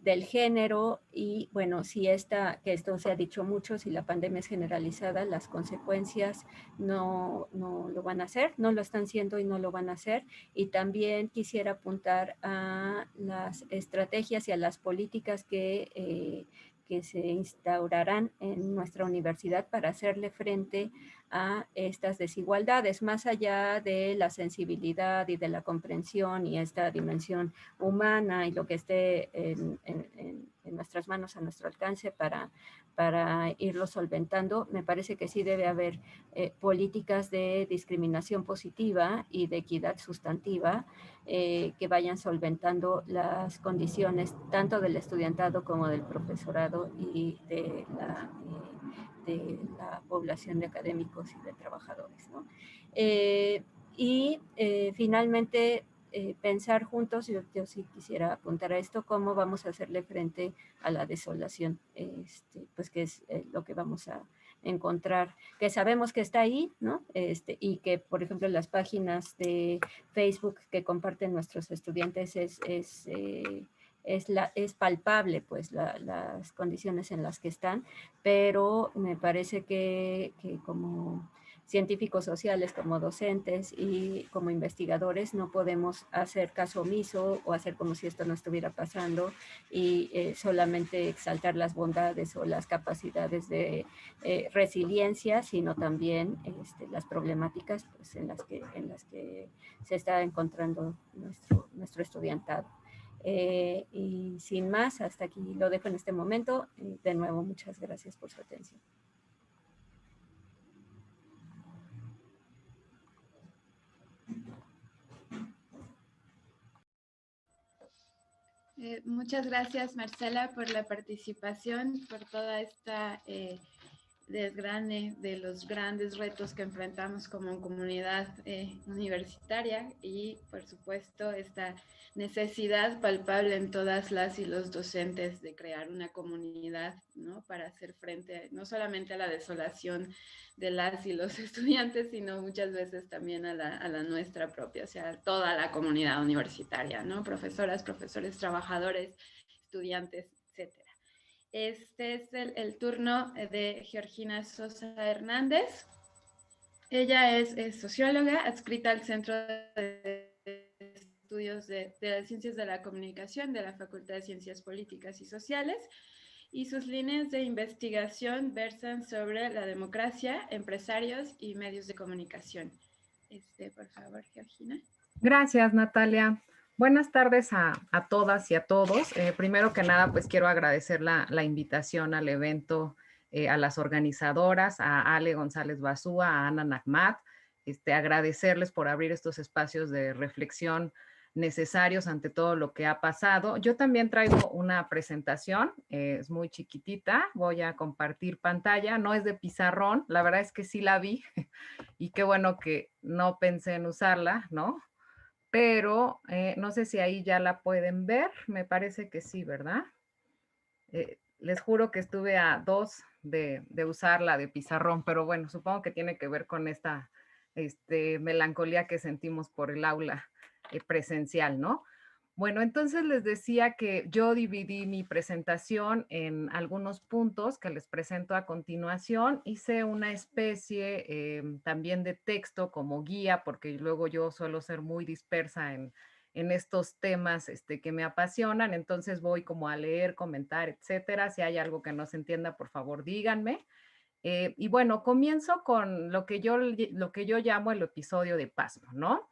del género, y bueno, que esto se ha dicho mucho, si la pandemia es generalizada, las consecuencias no lo van a hacer, no lo están siendo y no lo van a hacer. Y también quisiera apuntar a las estrategias y a las políticas que se instaurarán en nuestra universidad para hacerle frente a estas desigualdades, más allá de la sensibilidad y de la comprensión y esta dimensión humana y lo que esté en nuestras manos, a nuestro alcance, para irlo solventando. Me parece que sí debe haber políticas de discriminación positiva y de equidad sustantiva que vayan solventando las condiciones tanto del estudiantado como del profesorado y la población de académicos y de trabajadores, ¿no? Finalmente, pensar juntos, yo sí quisiera apuntar a esto, cómo vamos a hacerle frente a la desolación, pues que es lo que vamos a encontrar, que sabemos que está ahí, ¿no? Y que, por ejemplo, las páginas de Facebook que comparten nuestros estudiantes es palpable, pues, las condiciones en las que están, pero me parece que como científicos sociales, como docentes y como investigadores, no podemos hacer caso omiso o hacer como si esto no estuviera pasando y solamente exaltar las bondades o las capacidades de resiliencia, sino también las problemáticas, pues, en las que se está encontrando nuestro estudiantado. Y sin más, hasta aquí lo dejo en este momento. De nuevo, muchas gracias por su atención. Muchas gracias, Marcela, por la participación, por toda esta desgrane de los grandes retos que enfrentamos como comunidad universitaria y, por supuesto, esta necesidad palpable en todas las y los docentes de crear una comunidad, ¿no? Para hacer frente no solamente a la desolación de las y los estudiantes, sino muchas veces también a la nuestra propia, o sea, toda la comunidad universitaria, ¿no? Profesoras, profesores, trabajadores, estudiantes, etcétera. Este es el turno de Georgina Sosa Hernández. Ella es socióloga, adscrita al Centro de Estudios de las Ciencias de la Comunicación de la Facultad de Ciencias Políticas y Sociales, y sus líneas de investigación versan sobre la democracia, empresarios y medios de comunicación. Por favor, Georgina. Gracias, Natalia. Buenas tardes a todas y a todos. Primero que nada, pues quiero agradecer la invitación al evento, a las organizadoras, a Ale González Basúa, a Ana Nahmat, agradecerles por abrir estos espacios de reflexión necesarios ante todo lo que ha pasado. Yo también traigo una presentación, es muy chiquitita, voy a compartir pantalla, no es de pizarrón, la verdad es que sí la vi y qué bueno que no pensé en usarla, ¿no? Pero no sé si ahí ya la pueden ver, me parece que sí, ¿verdad? Les juro que estuve a 2 de usarla de pizarrón, pero bueno, supongo que tiene que ver con esta melancolía que sentimos por el aula presencial, ¿no? Bueno, entonces les decía que yo dividí mi presentación en algunos puntos que les presento a continuación. Hice una especie también de texto como guía, porque luego yo suelo ser muy dispersa en estos temas que me apasionan. Entonces voy como a leer, comentar, etcétera. Si hay algo que no se entienda, por favor, díganme. Y bueno, comienzo con lo que yo llamo el episodio de Pasmo, ¿no?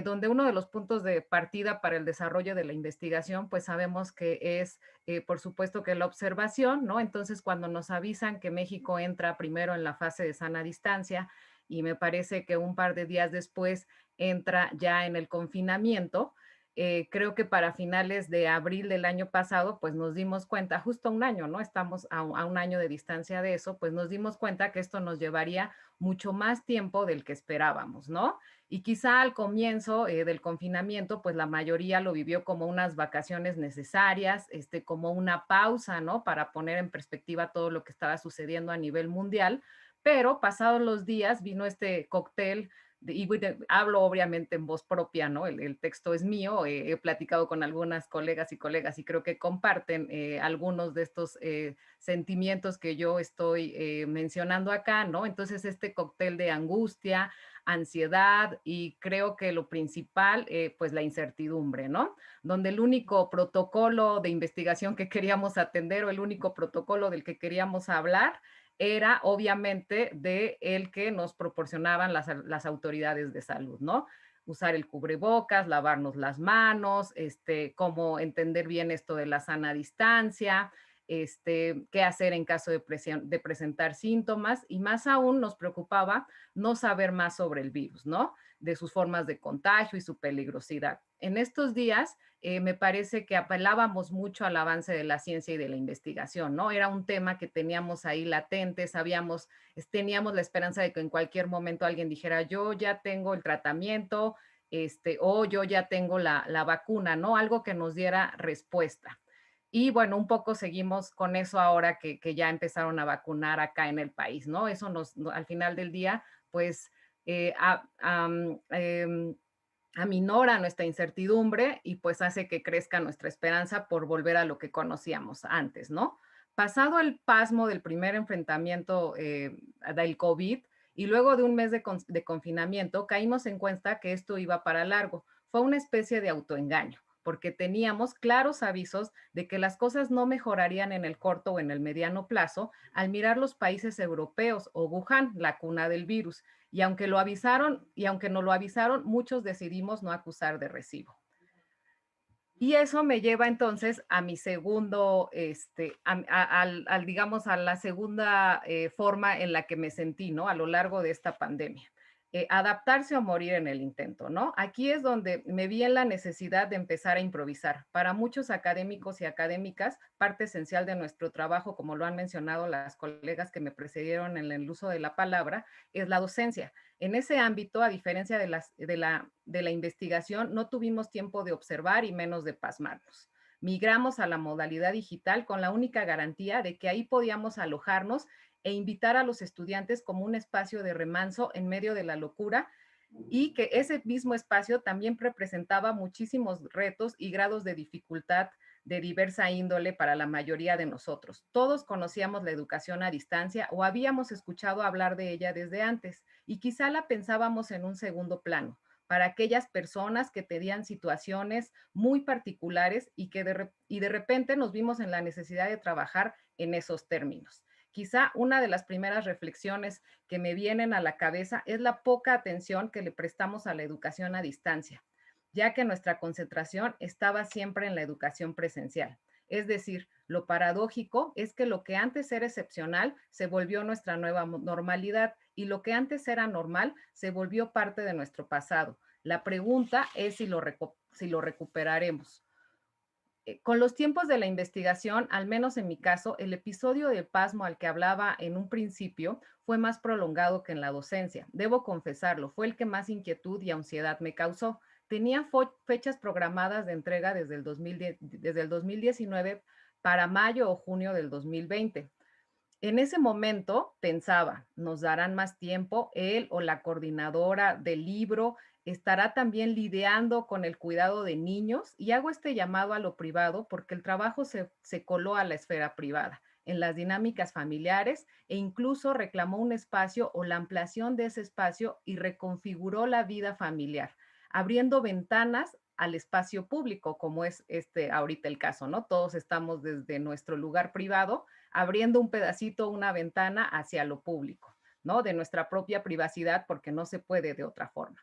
Donde uno de los puntos de partida para el desarrollo de la investigación, pues sabemos que es, por supuesto, que la observación, ¿no? Entonces, cuando nos avisan que México entra primero en la fase de sana distancia y me parece que un par de días después entra ya en el confinamiento, creo que para finales de abril del año pasado, pues nos dimos cuenta, justo un año, ¿no? Estamos a un año de distancia de eso, pues nos dimos cuenta que esto nos llevaría mucho más tiempo del que esperábamos, ¿no? Y quizá al comienzo del confinamiento, pues la mayoría lo vivió como unas vacaciones necesarias, como una pausa, ¿no? Para poner en perspectiva todo lo que estaba sucediendo a nivel mundial, pero pasados los días vino este cóctel y hablo obviamente en voz propia, ¿no? El texto es mío, he platicado con algunas colegas y creo que comparten algunos de estos sentimientos que yo estoy mencionando acá, ¿no? Entonces este cóctel de angustia, ansiedad y creo que lo principal, pues la incertidumbre, ¿no? Donde el único protocolo de investigación que queríamos atender o el único protocolo del que queríamos hablar era obviamente de el que nos proporcionaban las autoridades de salud, ¿no? Usar el cubrebocas, lavarnos las manos, cómo entender bien esto de la sana distancia, qué hacer en caso de presentar síntomas y más aún nos preocupaba no saber más sobre el virus, ¿no? de sus formas de contagio y su peligrosidad. En estos días me parece que apelábamos mucho al avance de la ciencia y de la investigación, ¿no? Era un tema que teníamos ahí latente, teníamos la esperanza de que en cualquier momento alguien dijera, yo ya tengo el tratamiento, o yo ya tengo la vacuna, ¿no? Algo que nos diera respuesta. Y bueno, un poco seguimos con eso ahora que ya empezaron a vacunar acá en el país, ¿no? Eso al final del día, pues, aminora nuestra incertidumbre y pues hace que crezca nuestra esperanza por volver a lo que conocíamos antes, ¿no? Pasado el pasmo del primer enfrentamiento del COVID y luego de un mes de confinamiento, caímos en cuenta que esto iba para largo. Fue una especie de autoengaño, porque teníamos claros avisos de que las cosas no mejorarían en el corto o en el mediano plazo al mirar los países europeos o Wuhan, la cuna del virus. Y aunque nos lo avisaron, muchos decidimos no acusar de recibo. Y eso me lleva entonces a mi segundo, digamos, a la segunda forma en la que me sentí, ¿no? A lo largo de esta pandemia. Adaptarse o morir en el intento, ¿no? Aquí es donde me vi en la necesidad de empezar a improvisar. Para muchos académicos y académicas, parte esencial de nuestro trabajo, como lo han mencionado las colegas que me precedieron en el uso de la palabra, es la docencia. En ese ámbito, a diferencia de la investigación, no tuvimos tiempo de observar y menos de pasmarnos. Migramos a la modalidad digital con la única garantía de que ahí podíamos alojarnos e invitar a los estudiantes como un espacio de remanso en medio de la locura, y que ese mismo espacio también representaba muchísimos retos y grados de dificultad de diversa índole para la mayoría de nosotros. Todos conocíamos la educación a distancia o habíamos escuchado hablar de ella desde antes y quizá la pensábamos en un segundo plano para aquellas personas que tenían situaciones muy particulares y de repente nos vimos en la necesidad de trabajar en esos términos. Quizá una de las primeras reflexiones que me vienen a la cabeza es la poca atención que le prestamos a la educación a distancia, ya que nuestra concentración estaba siempre en la educación presencial. Es decir, lo paradójico es que lo que antes era excepcional se volvió nuestra nueva normalidad y lo que antes era normal se volvió parte de nuestro pasado. La pregunta es si lo recuperaremos. Con los tiempos de la investigación, al menos en mi caso, el episodio del pasmo al que hablaba en un principio fue más prolongado que en la docencia. Debo confesarlo, fue el que más inquietud y ansiedad me causó. Tenía fechas programadas de entrega desde el 2019 para mayo o junio del 2020. En ese momento pensaba, nos darán más tiempo, él o la coordinadora del libro estará también lidiando con el cuidado de niños, y hago este llamado a lo privado porque el trabajo se coló a la esfera privada, en las dinámicas familiares, e incluso reclamó un espacio o la ampliación de ese espacio y reconfiguró la vida familiar, abriendo ventanas al espacio público, como es ahorita el caso, ¿no? Todos estamos desde nuestro lugar privado abriendo un pedacito, una ventana hacia lo público, ¿no? De nuestra propia privacidad, porque no se puede de otra forma.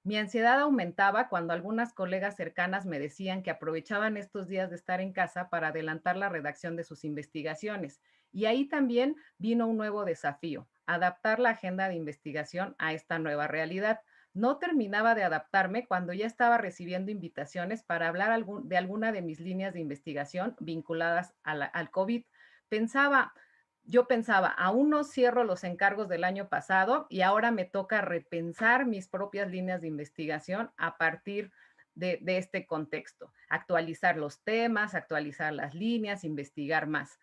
Mi ansiedad aumentaba cuando algunas colegas cercanas me decían que aprovechaban estos días de estar en casa para adelantar la redacción de sus investigaciones. Y ahí también vino un nuevo desafío, adaptar la agenda de investigación a esta nueva realidad. No terminaba de adaptarme cuando ya estaba recibiendo invitaciones para hablar de alguna de mis líneas de investigación vinculadas al COVID. Yo pensaba, aún no cierro los encargos del año pasado y ahora me toca repensar mis propias líneas de investigación a partir de este contexto, actualizar los temas, actualizar las líneas, investigar más.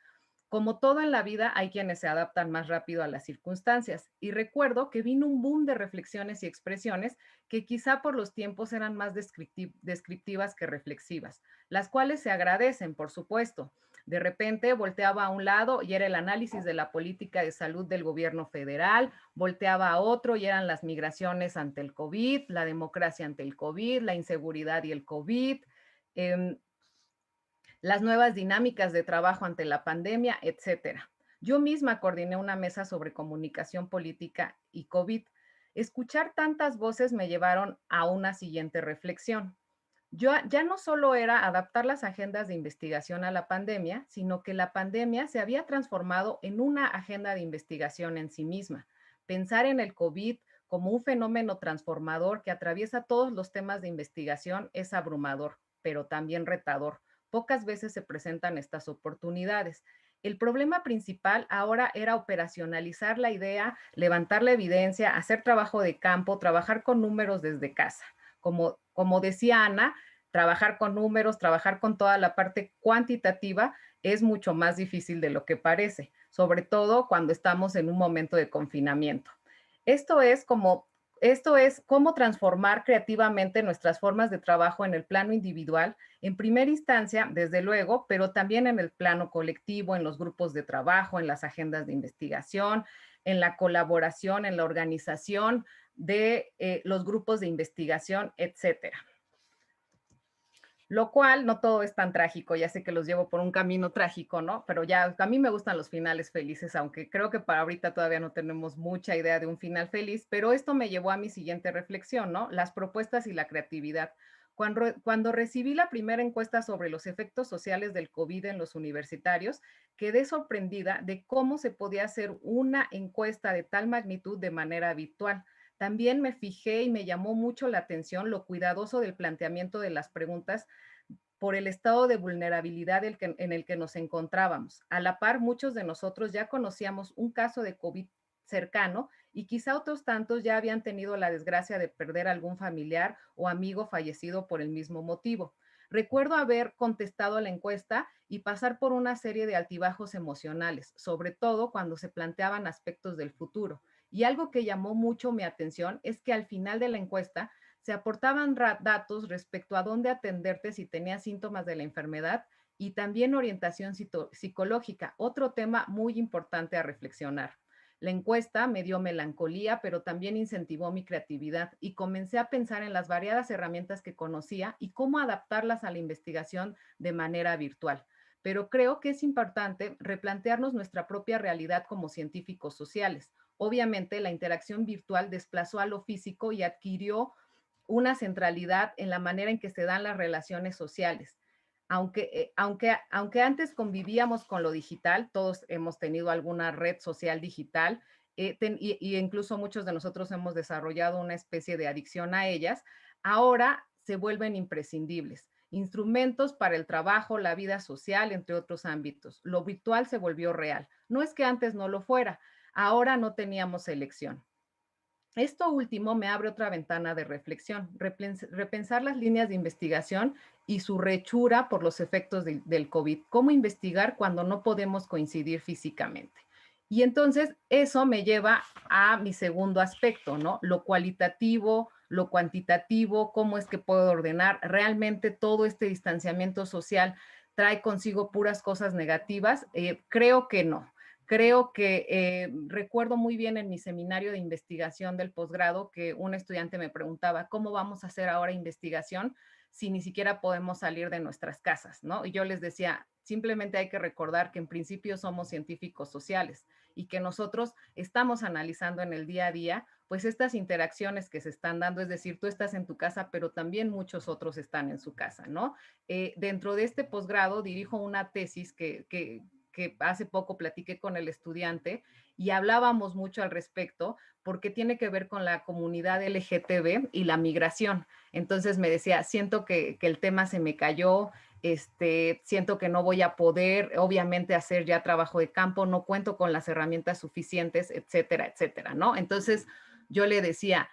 Como todo en la vida, hay quienes se adaptan más rápido a las circunstancias. Y recuerdo que vino un boom de reflexiones y expresiones que quizá por los tiempos eran más descriptivas que reflexivas, las cuales se agradecen, por supuesto. De repente volteaba a un lado y era el análisis de la política de salud del gobierno federal, volteaba a otro y eran las migraciones ante el COVID, la democracia ante el COVID, la inseguridad y el COVID, las nuevas dinámicas de trabajo ante la pandemia, etcétera. Yo misma coordiné una mesa sobre comunicación política y COVID. Escuchar tantas voces me llevaron a una siguiente reflexión. Ya no solo era adaptar las agendas de investigación a la pandemia, sino que la pandemia se había transformado en una agenda de investigación en sí misma. Pensar en el COVID como un fenómeno transformador que atraviesa todos los temas de investigación, es abrumador, pero también retador. Pocas veces se presentan estas oportunidades. El problema principal ahora era operacionalizar la idea, levantar la evidencia, hacer trabajo de campo, trabajar con números desde casa. Como decía Ana, trabajar con números, trabajar con toda la parte cuantitativa es mucho más difícil de lo que parece, sobre todo cuando estamos en un momento de confinamiento. Esto es cómo transformar creativamente nuestras formas de trabajo en el plano individual, en primera instancia, desde luego, pero también en el plano colectivo, en los grupos de trabajo, en las agendas de investigación, en la colaboración, en la organización de los grupos de investigación, etcétera. Lo cual no todo es tan trágico, ya sé que los llevo por un camino trágico, ¿no? Pero ya a mí me gustan los finales felices, aunque creo que para ahorita todavía no tenemos mucha idea de un final feliz, pero esto me llevó a mi siguiente reflexión, ¿no? Las propuestas y la creatividad. Cuando recibí la primera encuesta sobre los efectos sociales del COVID en los universitarios, quedé sorprendida de cómo se podía hacer una encuesta de tal magnitud de manera habitual. También me fijé y me llamó mucho la atención lo cuidadoso del planteamiento de las preguntas por el estado de vulnerabilidad en el que nos encontrábamos. A la par, muchos de nosotros ya conocíamos un caso de COVID cercano y quizá otros tantos ya habían tenido la desgracia de perder algún familiar o amigo fallecido por el mismo motivo. Recuerdo haber contestado a la encuesta y pasar por una serie de altibajos emocionales, sobre todo cuando se planteaban aspectos del futuro. Y algo que llamó mucho mi atención es que al final de la encuesta se aportaban datos respecto a dónde atenderte si tenías síntomas de la enfermedad y también orientación psicológica, otro tema muy importante a reflexionar. La encuesta me dio melancolía, pero también incentivó mi creatividad y comencé a pensar en las variadas herramientas que conocía y cómo adaptarlas a la investigación de manera virtual. Pero creo que es importante replantearnos nuestra propia realidad como científicos sociales. Obviamente, la interacción virtual desplazó a lo físico y adquirió una centralidad en la manera en que se dan las relaciones sociales. Aunque antes convivíamos con lo digital, todos hemos tenido alguna red social digital y incluso muchos de nosotros hemos desarrollado una especie de adicción a ellas, ahora se vuelven imprescindibles. Instrumentos para el trabajo, la vida social, entre otros ámbitos. Lo virtual se volvió real. No es que antes no lo fuera, ahora no teníamos elección. Esto último me abre otra ventana de reflexión, repensar las líneas de investigación y su rechura por los efectos del COVID. ¿Cómo investigar cuando no podemos coincidir físicamente? Y entonces eso me lleva a mi segundo aspecto, ¿no? Lo cualitativo, lo cuantitativo, cómo es que puedo ordenar. ¿Realmente todo este distanciamiento social trae consigo puras cosas negativas? Creo que no. Creo que recuerdo muy bien en mi seminario de investigación del posgrado que un estudiante me preguntaba, ¿cómo vamos a hacer ahora investigación si ni siquiera podemos salir de nuestras casas? ¿No? Y yo les decía, simplemente hay que recordar que en principio somos científicos sociales y que nosotros estamos analizando en el día a día, pues estas interacciones que se están dando, es decir, tú estás en tu casa, pero también muchos otros están en su casa, ¿no? Dentro de este posgrado dirijo una tesis que hace poco platiqué con el estudiante y hablábamos mucho al respecto porque tiene que ver con la comunidad LGTB y la migración. Entonces me decía, siento que el tema se me cayó, siento que no voy a poder, obviamente, hacer ya trabajo de campo, no cuento con las herramientas suficientes, etcétera, etcétera, ¿no? Entonces yo le decía,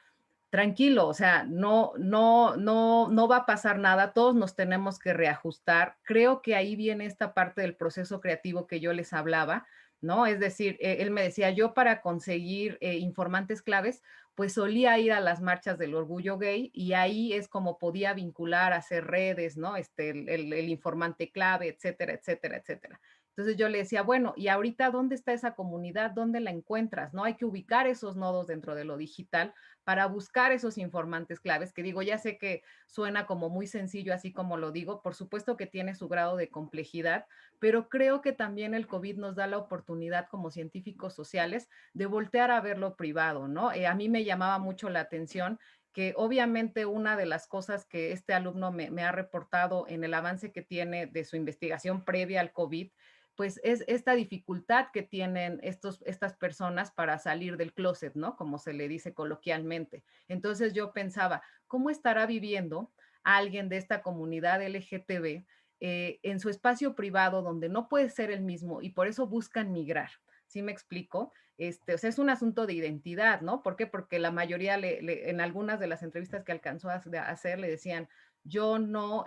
tranquilo, o sea, no va a pasar nada, todos nos tenemos que reajustar. Creo que ahí viene esta parte del proceso creativo que yo les hablaba, ¿no? Es decir, él me decía, yo para conseguir informantes claves, pues solía ir a las marchas del orgullo gay y ahí es como podía vincular, hacer redes, ¿no? El informante clave, etcétera, etcétera, etcétera. Entonces yo le decía, bueno, ¿y ahorita dónde está esa comunidad? ¿Dónde la encuentras? ¿No? Hay que ubicar esos nodos dentro de lo digital para buscar esos informantes claves, que digo, ya sé que suena como muy sencillo así como lo digo, por supuesto que tiene su grado de complejidad, pero creo que también el COVID nos da la oportunidad como científicos sociales de voltear a ver lo privado, ¿no? A mí me llamaba mucho la atención que obviamente una de las cosas que este alumno me ha reportado en el avance que tiene de su investigación previa al COVID, pues es esta dificultad que tienen estas personas para salir del closet, ¿no? Como se le dice coloquialmente. Entonces yo pensaba, ¿cómo estará viviendo alguien de esta comunidad LGTB en su espacio privado donde no puede ser el mismo y por eso buscan migrar? ¿Sí me explico? O sea, es un asunto de identidad, ¿no? ¿Por qué? Porque la mayoría, en algunas de las entrevistas que alcanzó a hacer, le decían, yo no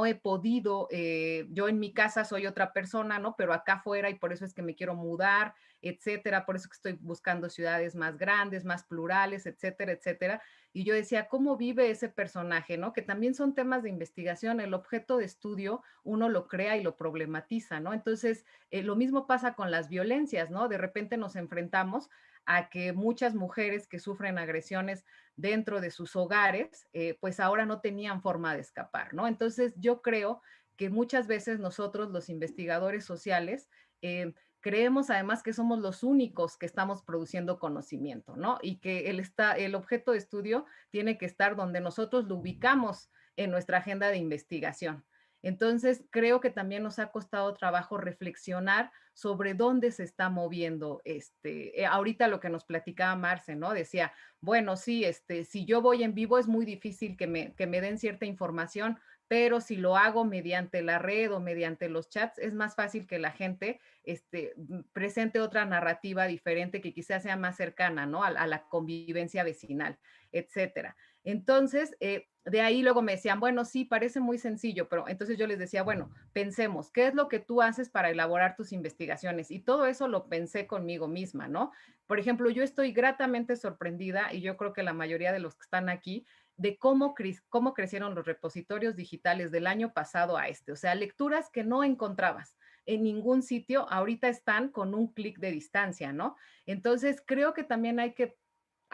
he podido, yo en mi casa soy otra persona, ¿no? Pero acá afuera y por eso es que me quiero mudar, etcétera, por eso que estoy buscando ciudades más grandes, más plurales, etcétera, etcétera. Y yo decía, ¿cómo vive ese personaje, no? Que también son temas de investigación, el objeto de estudio uno lo crea y lo problematiza, ¿no? Entonces, lo mismo pasa con las violencias, ¿no? De repente nos enfrentamos a que muchas mujeres que sufren agresiones dentro de sus hogares, pues ahora no tenían forma de escapar, ¿no? Entonces yo creo que muchas veces nosotros, los investigadores sociales, creemos además que somos los únicos que estamos produciendo conocimiento, ¿no? Y que el objeto de estudio tiene que estar donde nosotros lo ubicamos en nuestra agenda de investigación. Entonces, creo que también nos ha costado trabajo reflexionar sobre dónde se está moviendo ahorita lo que nos platicaba Marce, ¿no? Decía, bueno, sí, si yo voy en vivo es muy difícil que me den cierta información, pero si lo hago mediante la red o mediante los chats, es más fácil que la gente presente otra narrativa diferente que quizás sea más cercana, ¿no? A la convivencia vecinal, etcétera. Entonces, de ahí luego me decían, bueno, sí, parece muy sencillo, pero entonces yo les decía, bueno, pensemos, ¿qué es lo que tú haces para elaborar tus investigaciones? Y todo eso lo pensé conmigo misma, ¿no? Por ejemplo, yo estoy gratamente sorprendida, y yo creo que la mayoría de los que están aquí, de cómo crecieron los repositorios digitales del año pasado a este. O sea, lecturas que no encontrabas en ningún sitio, ahorita están con un clic de distancia, ¿no? Entonces, creo que también hay que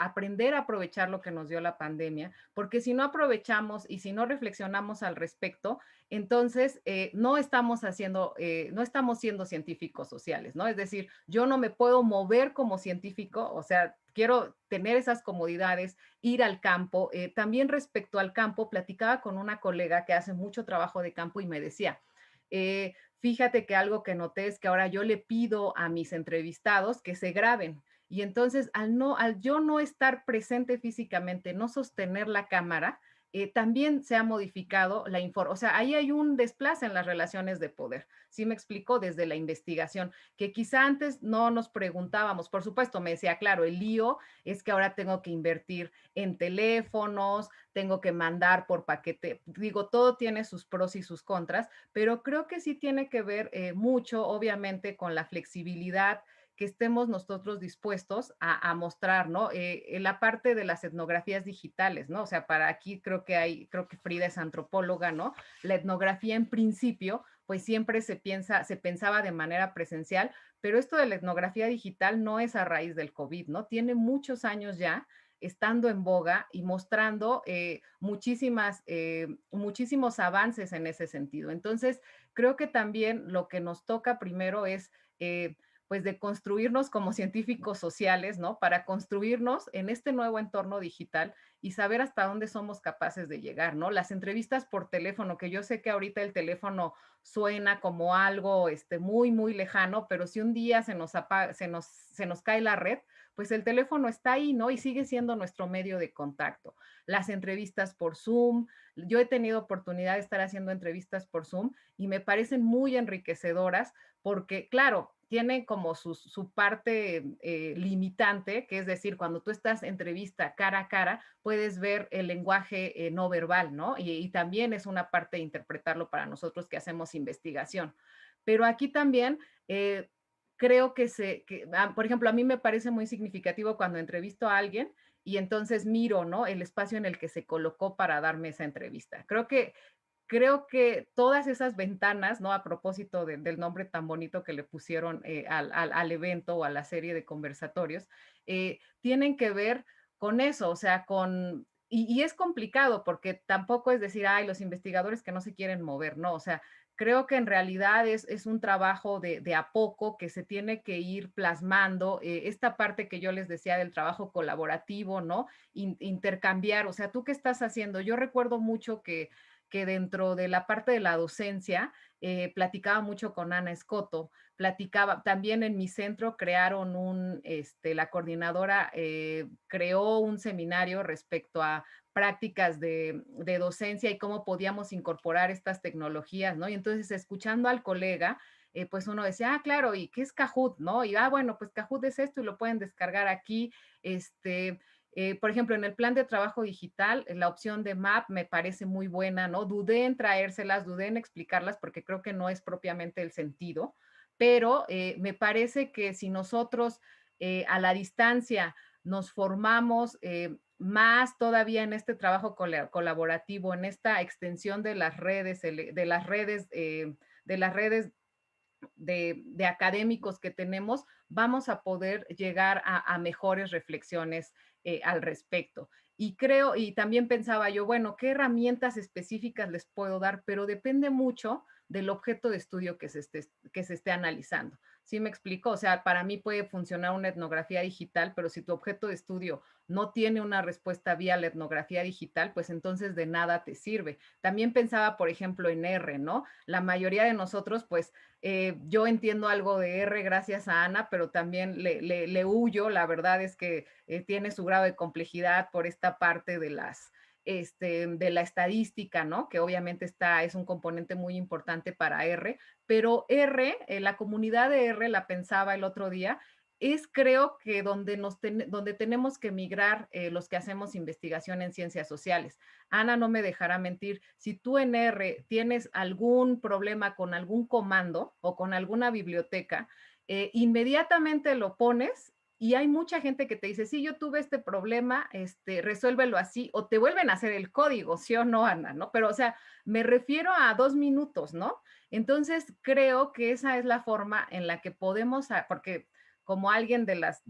aprender a aprovechar lo que nos dio la pandemia, porque si no aprovechamos y si no reflexionamos al respecto, entonces no estamos siendo científicos sociales, ¿no? Es decir, yo no me puedo mover como científico, o sea, quiero tener esas comodidades, ir al campo. También respecto al campo, platicaba con una colega que hace mucho trabajo de campo y me decía, fíjate que algo que noté es que ahora yo le pido a mis entrevistados que se graben. Y entonces, al yo no estar presente físicamente, no sostener la cámara, también se ha modificado la información. O sea, ahí hay un desplace en las relaciones de poder. Sí me explicó desde la investigación, que quizá antes no nos preguntábamos. Por supuesto, me decía, claro, el lío es que ahora tengo que invertir en teléfonos, tengo que mandar por paquete. Digo, todo tiene sus pros y sus contras, pero creo que sí tiene que ver mucho, obviamente, con la flexibilidad que estemos nosotros dispuestos a mostrar, ¿no? En la parte de las etnografías digitales, ¿no? O sea, para aquí creo que Frida es antropóloga, ¿no? La etnografía en principio, pues siempre se pensaba de manera presencial, pero esto de la etnografía digital no es a raíz del COVID, ¿no? Tiene muchos años ya estando en boga y mostrando muchísimos avances en ese sentido. Entonces, creo que también lo que nos toca primero es pues de construirnos como científicos sociales, ¿no? Para construirnos en este nuevo entorno digital y saber hasta dónde somos capaces de llegar, ¿no? Las entrevistas por teléfono, que yo sé que ahorita el teléfono suena como algo muy, muy lejano, pero si un día se nos cae la red, pues el teléfono está ahí, ¿no? Y sigue siendo nuestro medio de contacto. Las entrevistas por Zoom, yo he tenido oportunidad de estar haciendo entrevistas por Zoom y me parecen muy enriquecedoras porque, claro, tiene como su parte limitante, que es decir, cuando tú estás entrevista cara a cara, puedes ver el lenguaje no verbal, ¿no? Y también es una parte de interpretarlo para nosotros que hacemos investigación. Pero aquí también creo por ejemplo, a mí me parece muy significativo cuando entrevisto a alguien y entonces miro, ¿no? El espacio en el que se colocó para darme esa entrevista. Creo que todas esas ventanas, ¿no? A propósito del nombre tan bonito que le pusieron al evento o a la serie de conversatorios, tienen que ver con eso, o sea, y es complicado porque tampoco es decir, ay, los investigadores que no se quieren mover, no, o sea, creo que en realidad es un trabajo de a poco que se tiene que ir plasmando, esta parte que yo les decía del trabajo colaborativo, ¿no? Intercambiar, o sea, ¿tú qué estás haciendo? Yo recuerdo mucho que que dentro de la parte de la docencia platicaba mucho con Ana Escoto, platicaba, también en mi centro crearon la coordinadora creó un seminario respecto a prácticas de docencia y cómo podíamos incorporar estas tecnologías, ¿no? Y entonces escuchando al colega, pues uno decía, ah, claro, ¿y qué es Kahoot, no? Y, bueno, pues Kahoot es esto y lo pueden descargar aquí, por ejemplo, en el plan de trabajo digital, la opción de MAP me parece muy buena, ¿no? Dudé en traérselas, dudé en explicarlas porque creo que no es propiamente el sentido, pero me parece que si nosotros a la distancia nos formamos más todavía en este trabajo colaborativo, en esta extensión de las redes, de académicos que tenemos, vamos a poder llegar a mejores reflexiones al respecto. Y creo, y también pensaba yo, bueno, ¿qué herramientas específicas les puedo dar? Pero depende mucho del objeto de estudio que se esté analizando. ¿Sí me explico? O sea, para mí puede funcionar una etnografía digital, pero si tu objeto de estudio no tiene una respuesta vía la etnografía digital, pues entonces de nada te sirve. También pensaba, por ejemplo, en R, ¿no? La mayoría de nosotros, pues, yo entiendo algo de R gracias a Ana, pero también le huyo. La verdad es que tiene su grado de complejidad por esta parte de de la estadística, ¿no? Que obviamente es un componente muy importante para R, pero R, la comunidad de R, la pensaba el otro día, es creo que donde tenemos que migrar los que hacemos investigación en ciencias sociales. Ana no me dejará mentir, si tú en R tienes algún problema con algún comando o con alguna biblioteca, inmediatamente lo pones y hay mucha gente que te dice, sí, yo tuve este problema, resuélvelo así, o te vuelven a hacer el código, ¿sí o no, Ana? ¿No? Pero, o sea, me refiero a 2 minutos, ¿no? Entonces, creo que esa es la forma en la que podemos, porque como alguien de las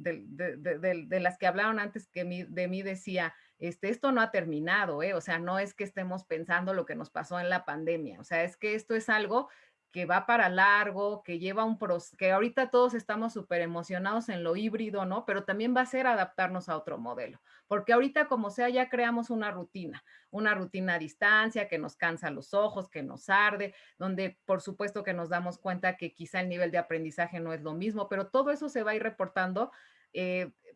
que hablaron antes de mí decía, esto no ha terminado, ¿eh? O sea, no es que estemos pensando lo que nos pasó en la pandemia, o sea, es que esto es algo que va para largo, que lleva un proceso, que ahorita todos estamos súper emocionados en lo híbrido, ¿no? Pero también va a ser adaptarnos a otro modelo, porque ahorita como sea ya creamos una rutina a distancia que nos cansa los ojos, que nos arde, donde por supuesto que nos damos cuenta que quizá el nivel de aprendizaje no es lo mismo, pero todo eso se va a ir reportando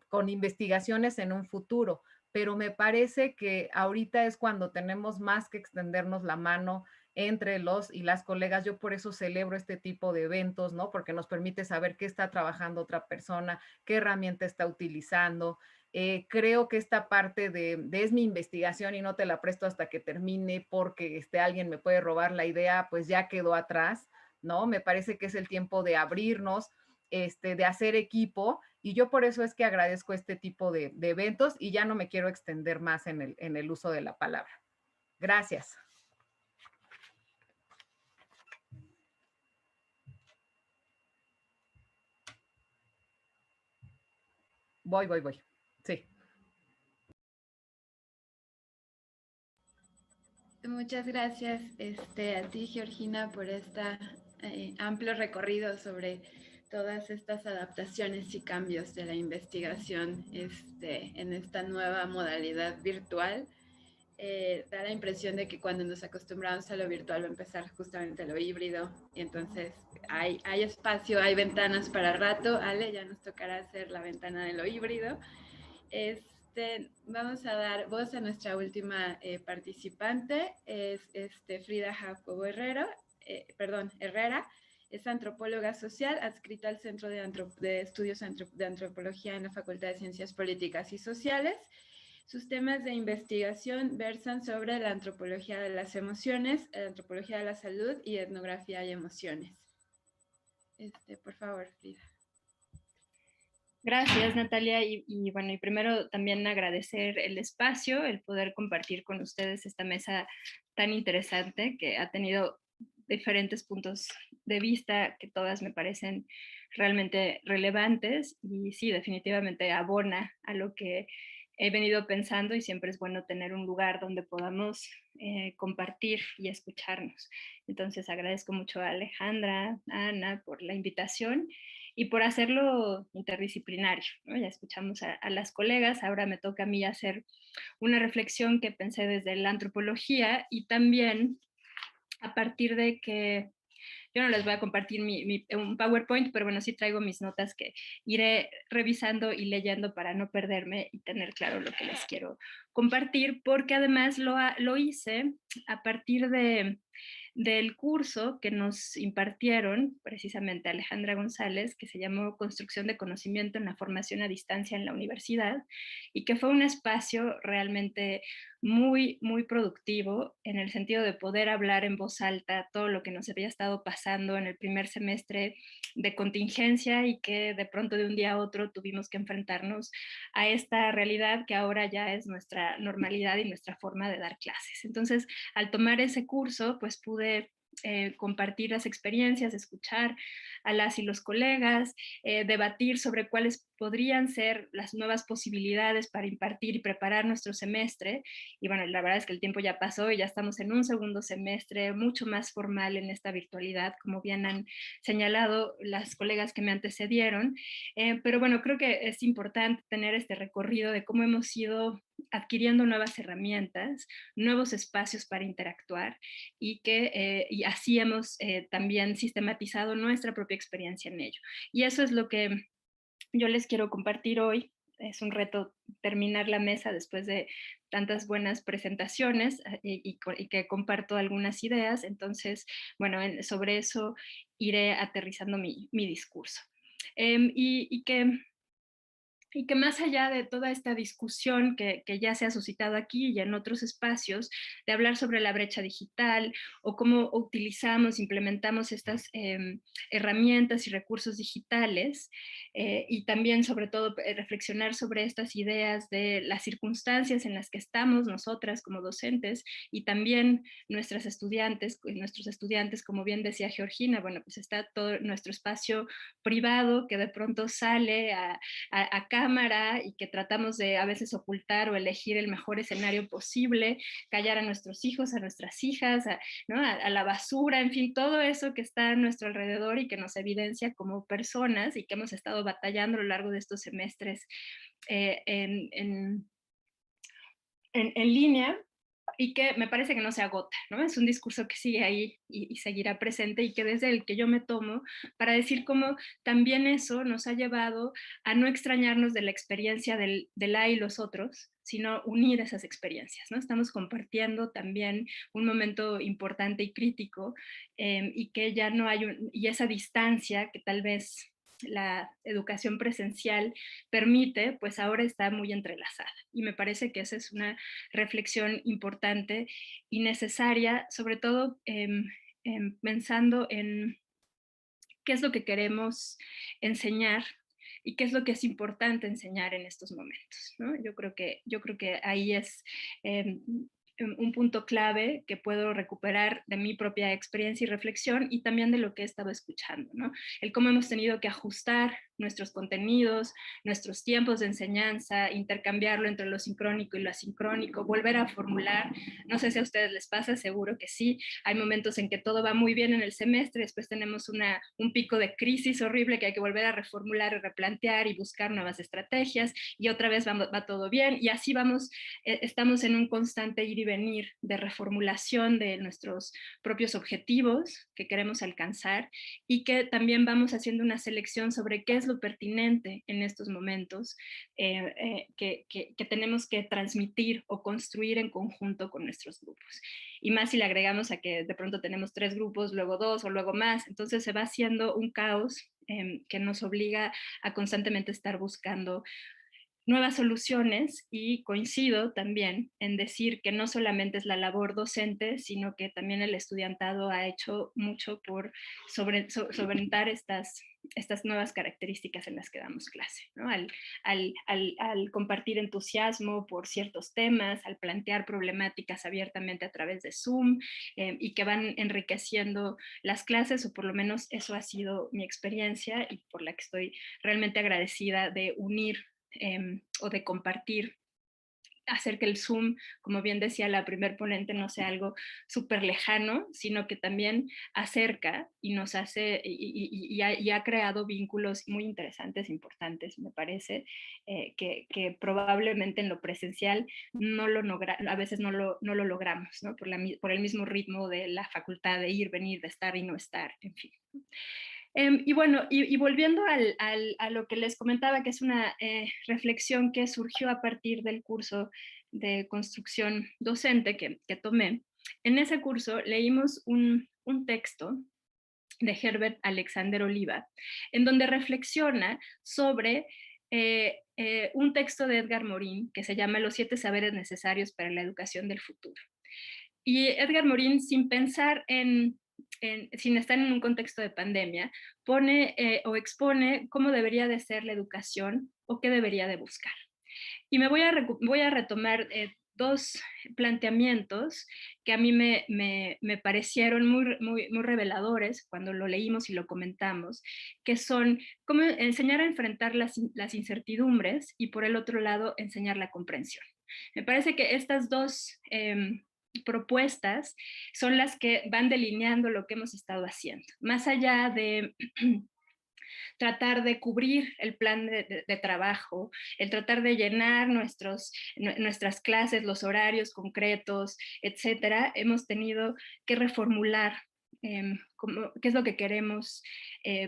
con investigaciones en un futuro. Pero me parece que ahorita es cuando tenemos más que extendernos la mano entre los y las colegas. Yo por eso celebro este tipo de eventos, ¿no? Porque nos permite saber qué está trabajando otra persona, qué herramienta está utilizando. Creo que esta parte de es mi investigación y no te la presto hasta que termine porque alguien me puede robar la idea, pues ya quedó atrás, ¿no? Me parece que es el tiempo de abrirnos, de hacer equipo, y yo por eso es que agradezco este tipo de eventos y ya no me quiero extender más en el uso de la palabra. Gracias. Voy. Sí. Muchas gracias a ti, Georgina, por este amplio recorrido sobre todas estas adaptaciones y cambios de la investigación en esta nueva modalidad virtual. Da la impresión de que cuando nos acostumbramos a lo virtual va a empezar justamente lo híbrido, y entonces hay espacio, hay ventanas para rato. Ale, ya nos tocará hacer la ventana de lo híbrido. Vamos a dar voz a nuestra última participante, es Frida Jacobo Herrera, es antropóloga social, adscrita al Centro de Estudios de Antropología en la Facultad de Ciencias Políticas y Sociales. Sus temas de investigación versan sobre la antropología de las emociones, la antropología de la salud y etnografía y emociones. Por favor, Frida. Gracias, Natalia. Y bueno, y primero también agradecer el espacio, el poder compartir con ustedes esta mesa tan interesante que ha tenido diferentes puntos de vista que todas me parecen realmente relevantes y sí, definitivamente abona a lo que he venido pensando, y siempre es bueno tener un lugar donde podamos compartir y escucharnos. Entonces agradezco mucho a Alejandra, a Ana por la invitación. y por hacerlo interdisciplinario, ¿no? Ya escuchamos a las colegas, ahora me toca a mí hacer una reflexión que pensé desde la antropología y también a partir de que yo no les voy a compartir un PowerPoint, pero bueno, sí traigo mis notas que iré revisando y leyendo para no perderme y tener claro lo que les quiero compartir, porque además lo hice a partir del curso que nos impartieron precisamente Alejandra González, que se llamó Construcción de Conocimiento en la Formación a Distancia en la Universidad, y que fue un espacio realmente muy, muy productivo en el sentido de poder hablar en voz alta todo lo que nos había estado pasando en el primer semestre de contingencia y que de pronto de un día a otro tuvimos que enfrentarnos a esta realidad que ahora ya es nuestra normalidad y nuestra forma de dar clases. Entonces, al tomar ese curso, pues pude compartir las experiencias, escuchar a las y los colegas, debatir sobre cuáles podrían ser las nuevas posibilidades para impartir y preparar nuestro semestre. Y bueno, la verdad es que el tiempo ya pasó y ya estamos en un segundo semestre mucho más formal en esta virtualidad, como bien han señalado las colegas que me antecedieron. Pero bueno, creo que es importante tener este recorrido de cómo hemos ido adquiriendo nuevas herramientas, nuevos espacios para interactuar y así hemos también sistematizado nuestra propia experiencia en ello. Y eso es lo que yo les quiero compartir hoy. Es un reto terminar la mesa después de tantas buenas presentaciones y que comparto algunas ideas. Entonces, bueno, sobre eso iré aterrizando mi discurso. Y que más allá de toda esta discusión que ya se ha suscitado aquí y en otros espacios, de hablar sobre la brecha digital o cómo utilizamos, implementamos estas herramientas y recursos digitales, y también sobre todo reflexionar sobre estas ideas de las circunstancias en las que estamos nosotras como docentes y también nuestros estudiantes, como bien decía Georgina, bueno, pues está todo nuestro espacio privado que de pronto sale a cámara y que tratamos de a veces ocultar o elegir el mejor escenario posible, callar a nuestros hijos, a nuestras hijas, ¿no? a la basura, en fin, todo eso que está a nuestro alrededor y que nos evidencia como personas y que hemos estado batallando a lo largo de estos semestres en línea, y que me parece que no se agota, ¿no? Es un discurso que sigue ahí y seguirá presente y que desde el que yo me tomo para decir cómo también eso nos ha llevado a no extrañarnos de la experiencia del la y los otros, sino unir esas experiencias, ¿no? Estamos compartiendo también un momento importante y crítico, y que ya no hay y esa distancia que tal vez la educación presencial permite, pues ahora está muy entrelazada. Y me parece que esa es una reflexión importante y necesaria, sobre todo pensando en qué es lo que queremos enseñar y qué es lo que es importante enseñar en estos momentos, ¿no? Yo creo que ahí es un punto clave que puedo recuperar de mi propia experiencia y reflexión y también de lo que he estado escuchando, ¿no? El cómo hemos tenido que ajustar nuestros contenidos, nuestros tiempos de enseñanza, intercambiarlo entre lo sincrónico y lo asincrónico, volver a formular. No sé si a ustedes les pasa, seguro que sí. Hay momentos en que todo va muy bien en el semestre, después tenemos un pico de crisis horrible que hay que volver a reformular y replantear y buscar nuevas estrategias, y otra vez va todo bien, y así vamos, estamos en un constante ir y venir de reformulación de nuestros propios objetivos que queremos alcanzar, y que también vamos haciendo una selección sobre qué es lo pertinente en estos momentos que tenemos que transmitir o construir en conjunto con nuestros grupos. Y más si le agregamos a que de pronto tenemos 3 grupos, luego 2 o luego más, entonces se va haciendo un caos que nos obliga a constantemente estar buscando nuevas soluciones, y coincido también en decir que no solamente es la labor docente, sino que también el estudiantado ha hecho mucho por solventar estas nuevas características en las que damos clase, ¿no? Al compartir entusiasmo por ciertos temas, al plantear problemáticas abiertamente a través de Zoom, y que van enriqueciendo las clases, o por lo menos eso ha sido mi experiencia y por la que estoy realmente agradecida de unir o de compartir hacer que el Zoom, como bien decía la primer ponente, no sea algo súper lejano, sino que también acerca y nos hace, y ha creado vínculos muy interesantes, importantes, me parece, que probablemente en lo presencial a veces no lo logramos, ¿no? Por el mismo ritmo de la facultad de ir, venir, de estar y no estar, en fin. Y bueno, y volviendo a lo que les comentaba, que es una reflexión que surgió a partir del curso de construcción docente que tomé. En ese curso leímos un texto de Herbert Alexander Oliva, en donde reflexiona sobre un texto de Edgar Morin que se llama Los 7 saberes necesarios para la educación del futuro. Y Edgar Morin, sin pensar sin estar en un contexto de pandemia, pone o expone cómo debería de ser la educación o qué debería de buscar. Y voy a retomar dos planteamientos que a mí me parecieron muy reveladores cuando lo leímos y lo comentamos, que son cómo enseñar a enfrentar las incertidumbres y por el otro lado enseñar la comprensión. Me parece que estas dos propuestas son las que van delineando lo que hemos estado haciendo. Más allá de tratar de cubrir el plan de trabajo, el tratar de llenar nuestras clases, los horarios concretos, etcétera, hemos tenido que reformular qué es lo que queremos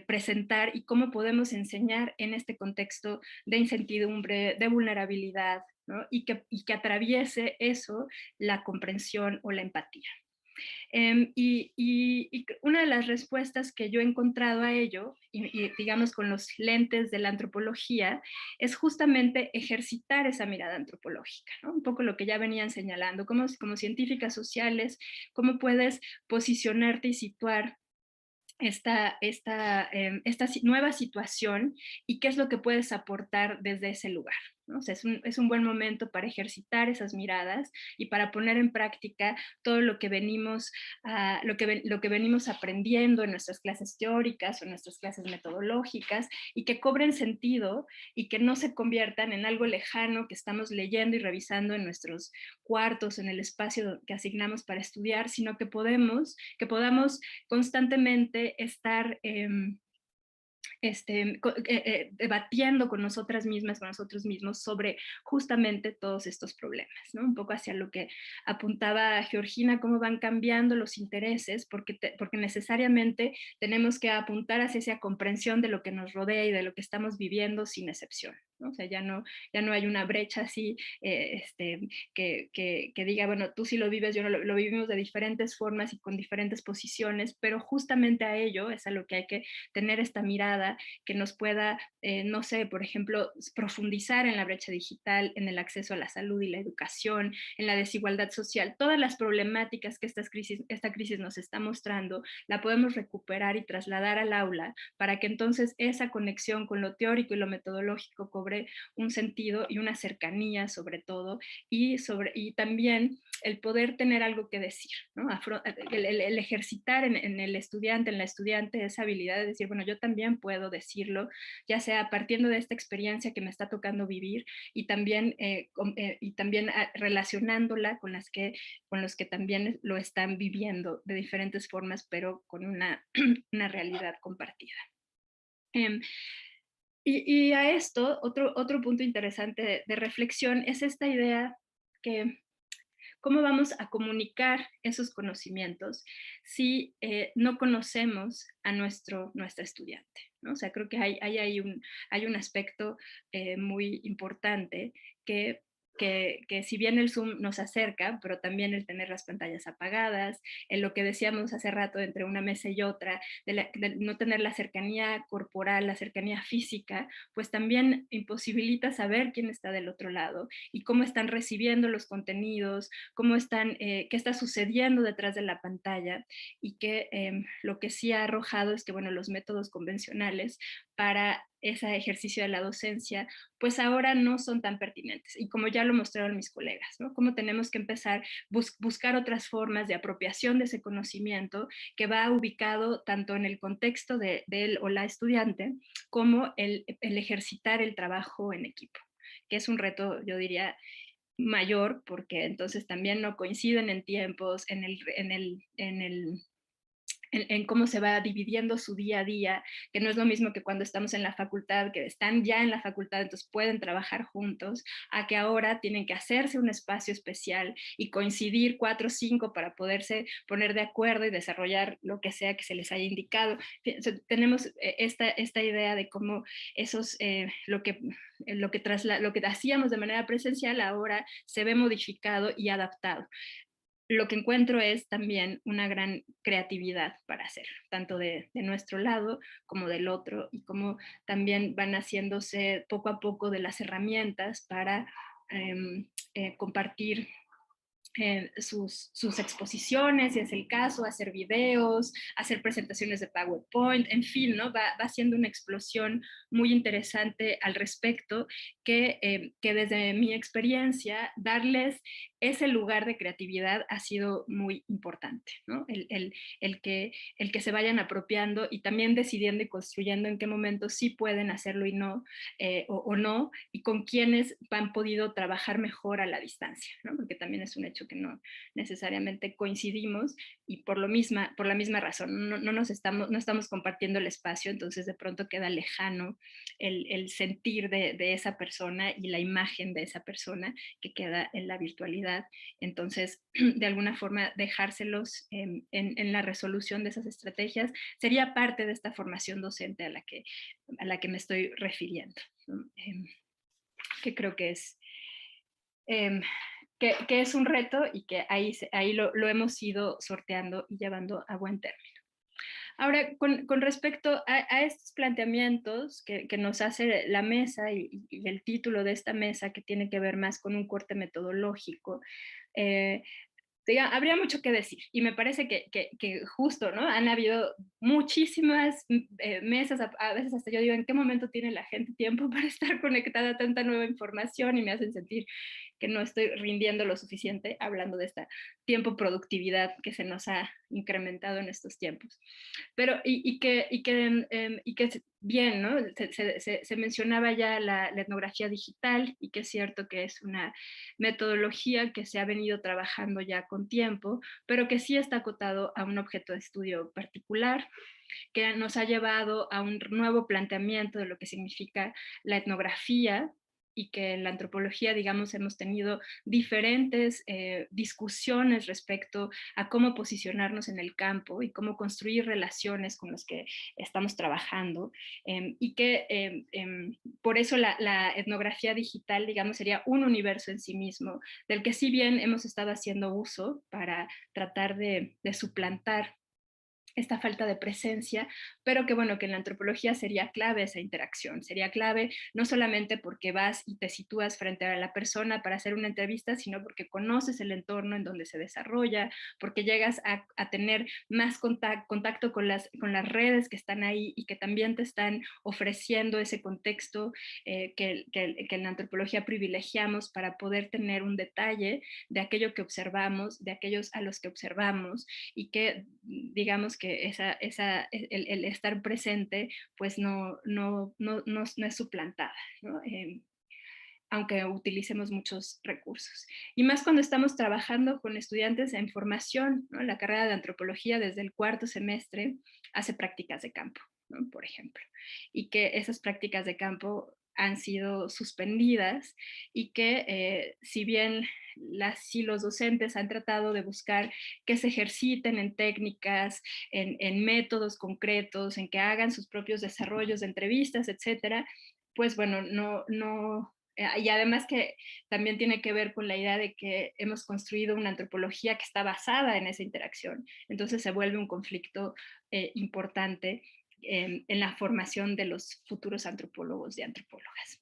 presentar y cómo podemos enseñar en este contexto de incertidumbre, de vulnerabilidad, ¿no? y que atraviese eso la comprensión o la empatía. Y una de las respuestas que yo he encontrado a ello, y digamos con los lentes de la antropología, es justamente ejercitar esa mirada antropológica, ¿no? Un poco lo que ya venían señalando, como científicas sociales, cómo puedes posicionarte y situar esta nueva situación y qué es lo que puedes aportar desde ese lugar, ¿no? O sea, es un buen momento para ejercitar esas miradas y para poner en práctica todo lo que venimos aprendiendo en nuestras clases teóricas o en nuestras clases metodológicas y que cobren sentido y que no se conviertan en algo lejano que estamos leyendo y revisando en nuestros cuartos, en el espacio que asignamos para estudiar, sino que podamos constantemente estar debatiendo con nosotras mismas, con nosotros mismos sobre justamente todos estos problemas, ¿no? Un poco hacia lo que apuntaba Georgina, cómo van cambiando los intereses, porque necesariamente tenemos que apuntar hacia esa comprensión de lo que nos rodea y de lo que estamos viviendo sin excepción, ¿no? O sea, ya no hay una brecha así que diga, bueno, tú sí lo vives, yo no lo vivimos de diferentes formas y con diferentes posiciones, pero justamente a ello es a lo que hay que tener esta mirada que nos pueda, no sé, por ejemplo, profundizar en la brecha digital, en el acceso a la salud y la educación, en la desigualdad social. Todas las problemáticas que esta crisis nos está mostrando, la podemos recuperar y trasladar al aula para que entonces esa conexión con lo teórico y lo metodológico cobre un sentido y una cercanía sobre todo, y también el poder tener algo que decir, ¿no? El ejercitar en el estudiante, en la estudiante, esa habilidad de decir, bueno, yo también puedo decirlo, ya sea partiendo de esta experiencia que me está tocando vivir y también relacionándola con los que también lo están viviendo de diferentes formas, pero con una realidad compartida. Y a esto, otro punto interesante de reflexión es esta idea que cómo vamos a comunicar esos conocimientos si no conocemos a nuestra estudiante, ¿no? O sea, creo que hay un aspecto muy importante que si bien el Zoom nos acerca, pero también el tener las pantallas apagadas, en lo que decíamos hace rato entre una mesa y otra, de no tener la cercanía corporal, la cercanía física, pues también imposibilita saber quién está del otro lado y cómo están recibiendo los contenidos, qué está sucediendo detrás de la pantalla, y que lo que sí ha arrojado es que, bueno, los métodos convencionales para ese ejercicio de la docencia, pues ahora no son tan pertinentes. Y como ya lo mostraron mis colegas, ¿no? Cómo tenemos que empezar a buscar otras formas de apropiación de ese conocimiento que va ubicado tanto en el contexto de él o la estudiante, como el ejercitar el trabajo en equipo, que es un reto, yo diría, mayor, porque entonces también no coinciden en tiempos, en cómo se va dividiendo su día a día, que no es lo mismo que cuando estamos en la facultad, que están ya en la facultad, entonces pueden trabajar juntos, a que ahora tienen que hacerse un espacio especial y coincidir 4 o 5 para poderse poner de acuerdo y desarrollar lo que sea que se les haya indicado. Tenemos esta idea de cómo lo que hacíamos de manera presencial ahora se ve modificado y adaptado. Lo que encuentro es también una gran creatividad para hacerlo, tanto de nuestro lado como del otro, y cómo también van haciéndose poco a poco de las herramientas para compartir sus exposiciones, si es el caso, hacer videos, hacer presentaciones de PowerPoint, en fin, ¿no? Va siendo una explosión muy interesante al respecto, que desde mi experiencia, darles ese lugar de creatividad ha sido muy importante, ¿no? El que se vayan apropiando y también decidiendo y construyendo en qué momento sí pueden hacerlo y no, o no, y con quienes han podido trabajar mejor a la distancia, ¿no? Porque también es un hecho que no necesariamente coincidimos, y por la misma razón, no estamos compartiendo el espacio, entonces de pronto queda lejano el sentir de esa persona y la imagen de esa persona que queda en la virtualidad. Entonces, de alguna forma, dejárselos en la resolución de esas estrategias sería parte de esta formación docente a la que me estoy refiriendo, ¿no? Que creo que es que es un reto, y que ahí lo hemos ido sorteando y llevando a buen término. Ahora, con respecto a estos planteamientos que nos hace la mesa y el título de esta mesa, que tiene que ver más con un corte metodológico, habría mucho que decir, y me parece que justo, ¿no? Han habido muchísimas mesas, a veces hasta yo digo, ¿en qué momento tiene la gente tiempo para estar conectada a tanta nueva información? Y me hacen sentir que no estoy rindiendo lo suficiente hablando de esta tiempo-productividad que se nos ha incrementado en estos tiempos. Pero, y que bien, ¿no? Se mencionaba ya la etnografía digital, y que es cierto que es una metodología que se ha venido trabajando ya con tiempo, pero que sí está acotado a un objeto de estudio particular, que nos ha llevado a un nuevo planteamiento de lo que significa la etnografía, y que en la antropología, digamos, hemos tenido diferentes discusiones respecto a cómo posicionarnos en el campo y cómo construir relaciones con los que estamos trabajando, y que por eso la etnografía digital, digamos, sería un universo en sí mismo, del que si bien hemos estado haciendo uso para tratar de suplantar esta falta de presencia, pero que bueno, que en la antropología sería clave esa interacción, sería clave no solamente porque vas y te sitúas frente a la persona para hacer una entrevista, sino porque conoces el entorno en donde se desarrolla, porque llegas a tener más contacto con las redes que están ahí y que también te están ofreciendo ese contexto que en la antropología privilegiamos para poder tener un detalle de aquello que observamos, de aquellos a los que observamos, y que digamos que el estar presente pues no es suplantada, ¿no? Aunque utilicemos muchos recursos. Y más cuando estamos trabajando con estudiantes en formación, ¿no? La carrera de antropología desde el 4º semestre hace prácticas de campo, ¿no? Por ejemplo, y que esas prácticas de campo han sido suspendidas, y que si bien los docentes han tratado de buscar que se ejerciten en técnicas, en métodos concretos, en que hagan sus propios desarrollos de entrevistas, etcétera, pues bueno, y además que también tiene que ver con la idea de que hemos construido una antropología que está basada en esa interacción. Entonces se vuelve un conflicto importante en la formación de los futuros antropólogos y antropólogas.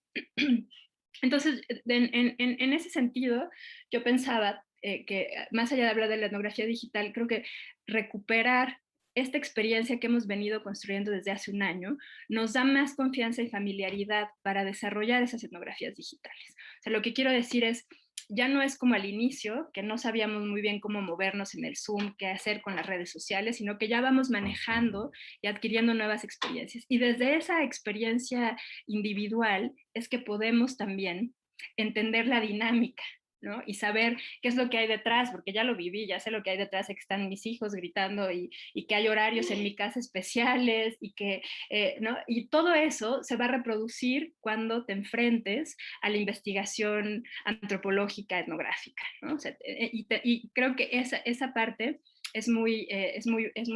Entonces, en ese sentido, yo pensaba que más allá de hablar de la etnografía digital, creo que recuperar esta experiencia que hemos venido construyendo desde hace un año nos da más confianza y familiaridad para desarrollar esas etnografías digitales. O sea, lo que quiero decir es, ya no es como al inicio, que no sabíamos muy bien cómo movernos en el Zoom, qué hacer con las redes sociales, sino que ya vamos manejando y adquiriendo nuevas experiencias. Y desde esa experiencia individual es que podemos también entender la dinámica ¿no? Y saber qué es lo que hay detrás, porque ya lo viví, ya sé lo que hay detrás, de que están mis hijos gritando y que hay horarios en mi casa especiales y que, ¿no? Y todo eso se va a reproducir cuando te enfrentes a la investigación antropológica etnográfica, ¿no? O sea, y creo que esa parte es muy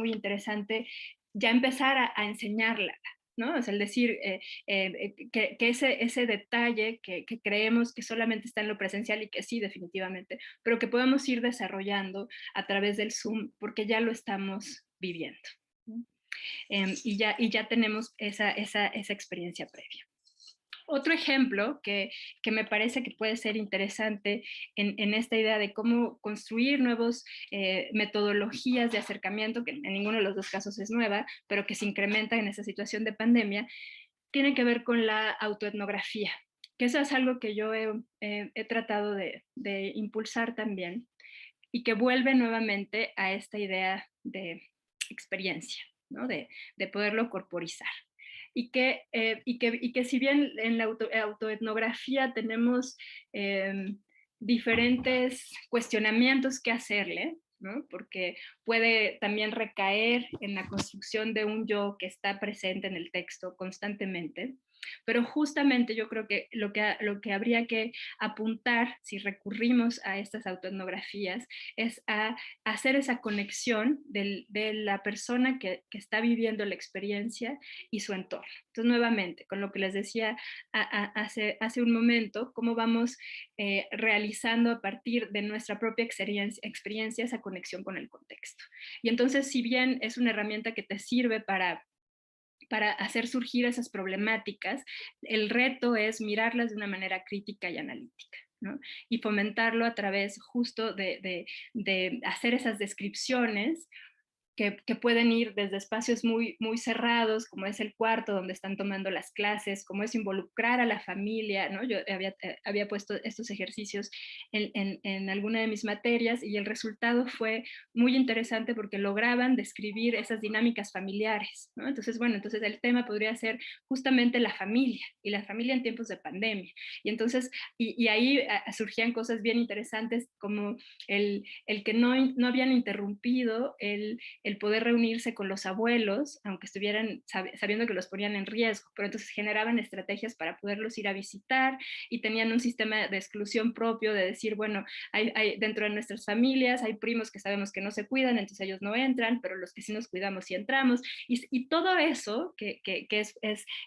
interesante ya empezar a enseñarla, ¿no? Es el decir que ese detalle que creemos que solamente está en lo presencial y que sí, definitivamente, pero que podemos ir desarrollando a través del Zoom porque ya lo estamos viviendo, ¿no? Y ya tenemos esa experiencia previa. Otro ejemplo que me parece que puede ser interesante en esta idea de cómo construir nuevas metodologías de acercamiento, que en ninguno de los dos casos es nueva, pero que se incrementa en esa situación de pandemia, tiene que ver con la autoetnografía, que eso es algo que yo he tratado de impulsar también y que vuelve nuevamente a esta idea de experiencia, ¿no? de poderlo corporizar. Y que si bien en la autoetnografía tenemos diferentes cuestionamientos que hacerle, ¿no? Porque puede también recaer en la construcción de un yo que está presente en el texto constantemente, pero justamente yo creo que lo que habría que apuntar si recurrimos a estas autoetnografías es a hacer esa conexión de la persona que está viviendo la experiencia y su entorno. Entonces, nuevamente, con lo que les decía hace un momento, cómo vamos realizando a partir de nuestra propia experiencia esa conexión con el contexto. Y entonces, si bien es una herramienta que te sirve para hacer surgir esas problemáticas, el reto es mirarlas de una manera crítica y analítica, ¿no? Y fomentarlo a través justo de hacer esas descripciones que pueden ir desde espacios muy, muy cerrados, como es el cuarto donde están tomando las clases, como es involucrar a la familia, ¿no? Yo había puesto estos ejercicios en alguna de mis materias y el resultado fue muy interesante porque lograban describir esas dinámicas familiares, ¿no? Entonces, bueno, entonces el tema podría ser justamente la familia y la familia en tiempos de pandemia. Y entonces, y ahí surgían cosas bien interesantes como el que no habían interrumpido el poder reunirse con los abuelos, aunque estuvieran sabiendo que los ponían en riesgo, pero entonces generaban estrategias para poderlos ir a visitar y tenían un sistema de exclusión propio de decir, bueno, hay dentro de nuestras familias hay primos que sabemos que no se cuidan, entonces ellos no entran, pero los que sí nos cuidamos sí entramos, y todo eso que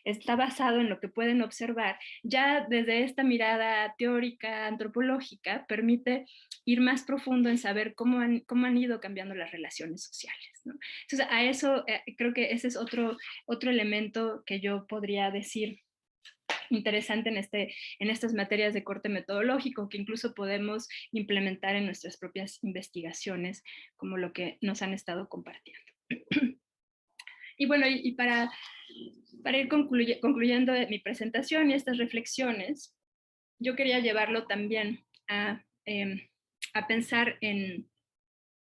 está basado en lo que pueden observar, ya desde esta mirada teórica, antropológica, permite ir más profundo en saber cómo han ido cambiando las relaciones sociales, ¿no? Entonces, a eso creo que ese es otro elemento que yo podría decir interesante en estas materias de corte metodológico, que incluso podemos implementar en nuestras propias investigaciones, como lo que nos han estado compartiendo. Y bueno, y para ir concluyendo mi presentación y estas reflexiones, yo quería llevarlo también a pensar en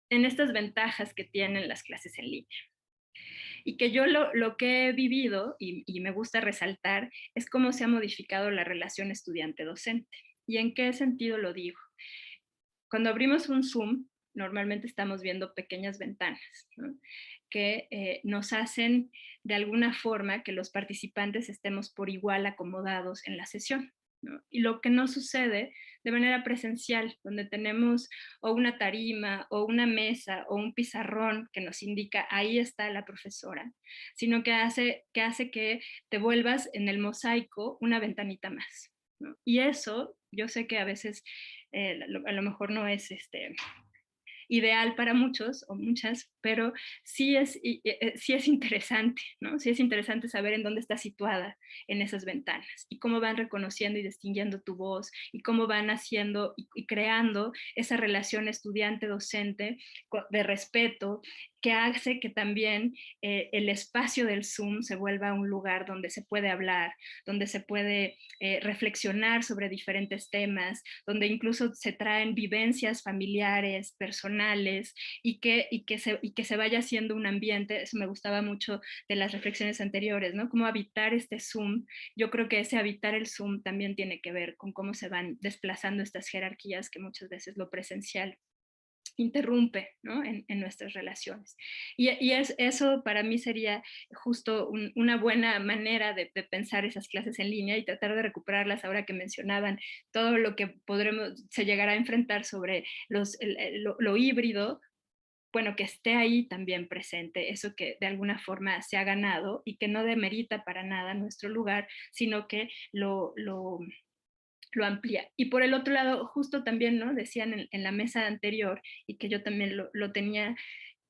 estas ventajas que tienen las clases en línea. Y que yo lo que he vivido, y me gusta resaltar, es cómo se ha modificado la relación estudiante-docente. ¿Y en qué sentido lo digo? Cuando abrimos un Zoom, normalmente estamos viendo pequeñas ventanas, ¿no? Que nos hacen de alguna forma que los participantes estemos por igual acomodados en la sesión, ¿no? Y lo que no sucede de manera presencial, donde tenemos o una tarima o una mesa o un pizarrón que nos indica ahí está la profesora, sino que hace que te vuelvas en el mosaico una ventanita más, ¿no? Y eso, yo sé que a veces a lo mejor no es ideal para muchos o muchas, pero sí es interesante, ¿no? Sí es interesante saber en dónde está situada en esas ventanas y cómo van reconociendo y distinguiendo tu voz y cómo van haciendo y creando esa relación estudiante-docente de respeto que hace que también el espacio del Zoom se vuelva un lugar donde se puede hablar, donde se puede reflexionar sobre diferentes temas, donde incluso se traen vivencias familiares, personales, y que se vaya haciendo un ambiente. Eso me gustaba mucho de las reflexiones anteriores, ¿no? Cómo habitar este Zoom. Yo creo que ese habitar el Zoom también tiene que ver con cómo se van desplazando estas jerarquías que muchas veces lo presencial interrumpe, ¿no? en nuestras relaciones. Eso para mí sería justo una buena manera de pensar esas clases en línea y tratar de recuperarlas ahora que mencionaban todo lo que se llegará a enfrentar sobre lo híbrido. Bueno, que esté ahí también presente, eso que de alguna forma se ha ganado y que no demerita para nada nuestro lugar, sino que lo amplía. Y por el otro lado, justo también, ¿no? Decían en la mesa anterior, y que yo también lo tenía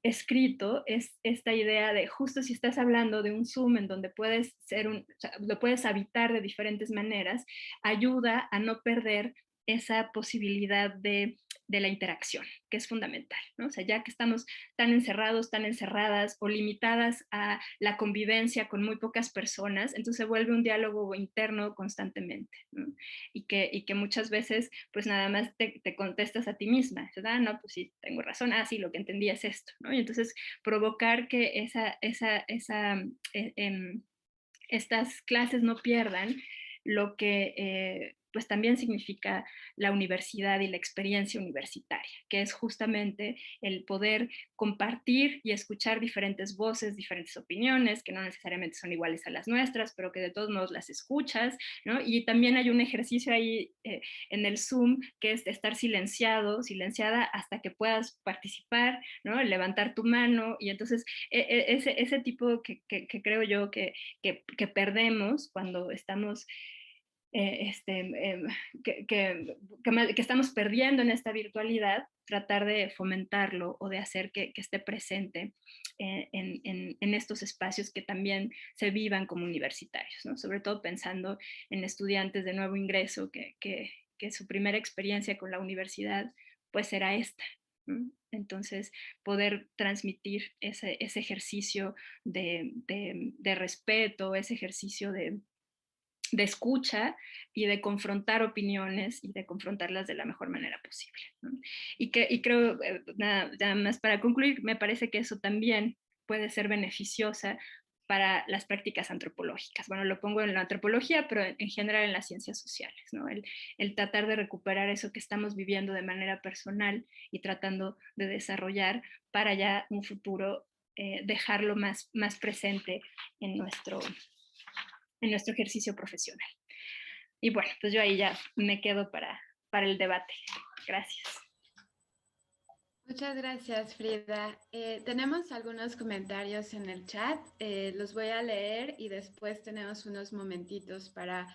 escrito, es esta idea de justo si estás hablando de un Zoom en donde puedes o sea, lo puedes habitar de diferentes maneras, ayuda a no perder esa posibilidad de la interacción, que es fundamental, ¿no? O sea, ya que estamos tan encerrados, tan encerradas o limitadas a la convivencia con muy pocas personas, entonces se vuelve un diálogo interno constantemente, ¿no? Y que muchas veces pues nada más te contestas a ti misma, ¿verdad? No, pues sí, tengo razón, sí, lo que entendí es esto, ¿no? Y entonces provocar que estas clases no pierdan lo que pues también significa la universidad y la experiencia universitaria, que es justamente el poder compartir y escuchar diferentes voces, diferentes opiniones, que no necesariamente son iguales a las nuestras, pero que de todos modos las escuchas, ¿no? Y también hay un ejercicio ahí en el Zoom, que es estar silenciada hasta que puedas participar, ¿no? Levantar tu mano, y entonces ese tipo que creo yo que perdemos cuando estamos que estamos perdiendo en esta virtualidad, tratar de fomentarlo o de hacer que esté presente en estos espacios que también se vivan como universitarios, ¿no? Sobre todo pensando en estudiantes de nuevo ingreso que su primera experiencia con la universidad pues será esta, ¿no? Entonces, poder transmitir ese ejercicio de respeto, ese ejercicio de escucha y de confrontar opiniones y de confrontarlas de la mejor manera posible, ¿no? Y creo, nada más para concluir, me parece que eso también puede ser beneficiosa para las prácticas antropológicas. Bueno, lo pongo en la antropología, pero en general en las ciencias sociales, ¿no? El tratar de recuperar eso que estamos viviendo de manera personal y tratando de desarrollar para ya un futuro, dejarlo más presente en nuestro ejercicio profesional. Y bueno, pues yo ahí ya me quedo para el debate. Gracias. Muchas gracias, Frida. Tenemos algunos comentarios en el chat, los voy a leer y después tenemos unos momentitos para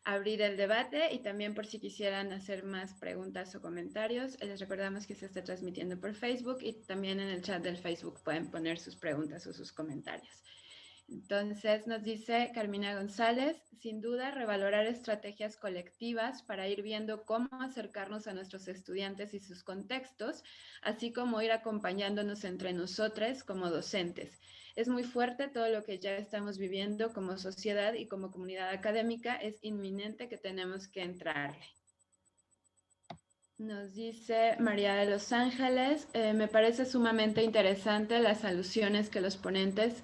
abrir el debate y también por si quisieran hacer más preguntas o comentarios. Les recordamos que se está transmitiendo por Facebook y también en el chat del Facebook pueden poner sus preguntas o sus comentarios. Entonces nos dice Carmina González, sin duda revalorar estrategias colectivas para ir viendo cómo acercarnos a nuestros estudiantes y sus contextos, así como ir acompañándonos entre nosotros como docentes. Es muy fuerte todo lo que ya estamos viviendo como sociedad y como comunidad académica, es inminente que tenemos que entrarle. Nos dice María de Los Ángeles, me parece sumamente interesante las alusiones que los ponentes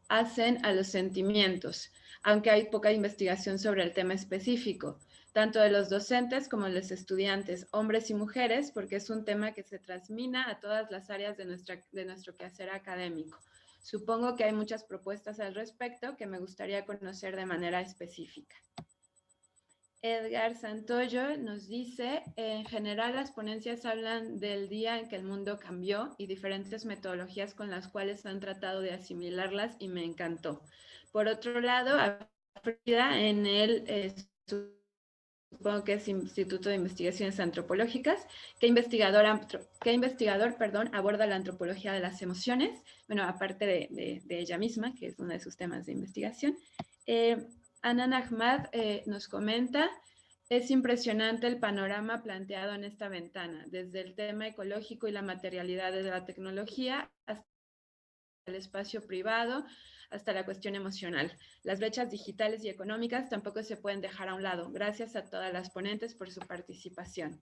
hacen a los sentimientos, aunque hay poca investigación sobre el tema específico, tanto de los docentes como de los estudiantes, hombres y mujeres, porque es un tema que se transmina a todas las áreas de nuestro quehacer académico. Supongo que hay muchas propuestas al respecto que me gustaría conocer de manera específica. Edgar Santoyo nos dice, en general las ponencias hablan del día en que el mundo cambió y diferentes metodologías con las cuales han tratado de asimilarlas y me encantó. Por otro lado, a Frida en el, supongo que es Instituto de Investigaciones Antropológicas, ¿qué investigador aborda la antropología de las emociones? Bueno, aparte de ella misma, que es uno de sus temas de investigación. Anan Ahmad nos comenta, es impresionante el panorama planteado en esta ventana, desde el tema ecológico y la materialidad de la tecnología hasta el espacio privado hasta la cuestión emocional. Las brechas digitales y económicas tampoco se pueden dejar a un lado. Gracias a todas las ponentes por su participación.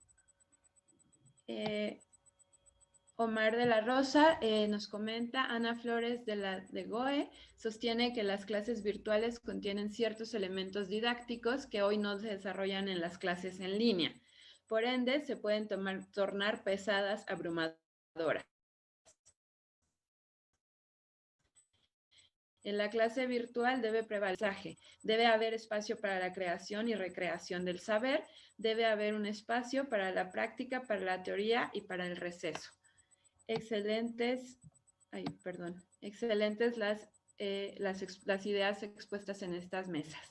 Omar de la Rosa nos comenta, Ana Flores de GOE sostiene que las clases virtuales contienen ciertos elementos didácticos que hoy no se desarrollan en las clases en línea. Por ende, se pueden tornar pesadas, abrumadoras. En la clase virtual debe prevalecer, debe haber espacio para la creación y recreación del saber, debe haber un espacio para la práctica, para la teoría y para el receso. Excelentes las ideas expuestas en estas mesas.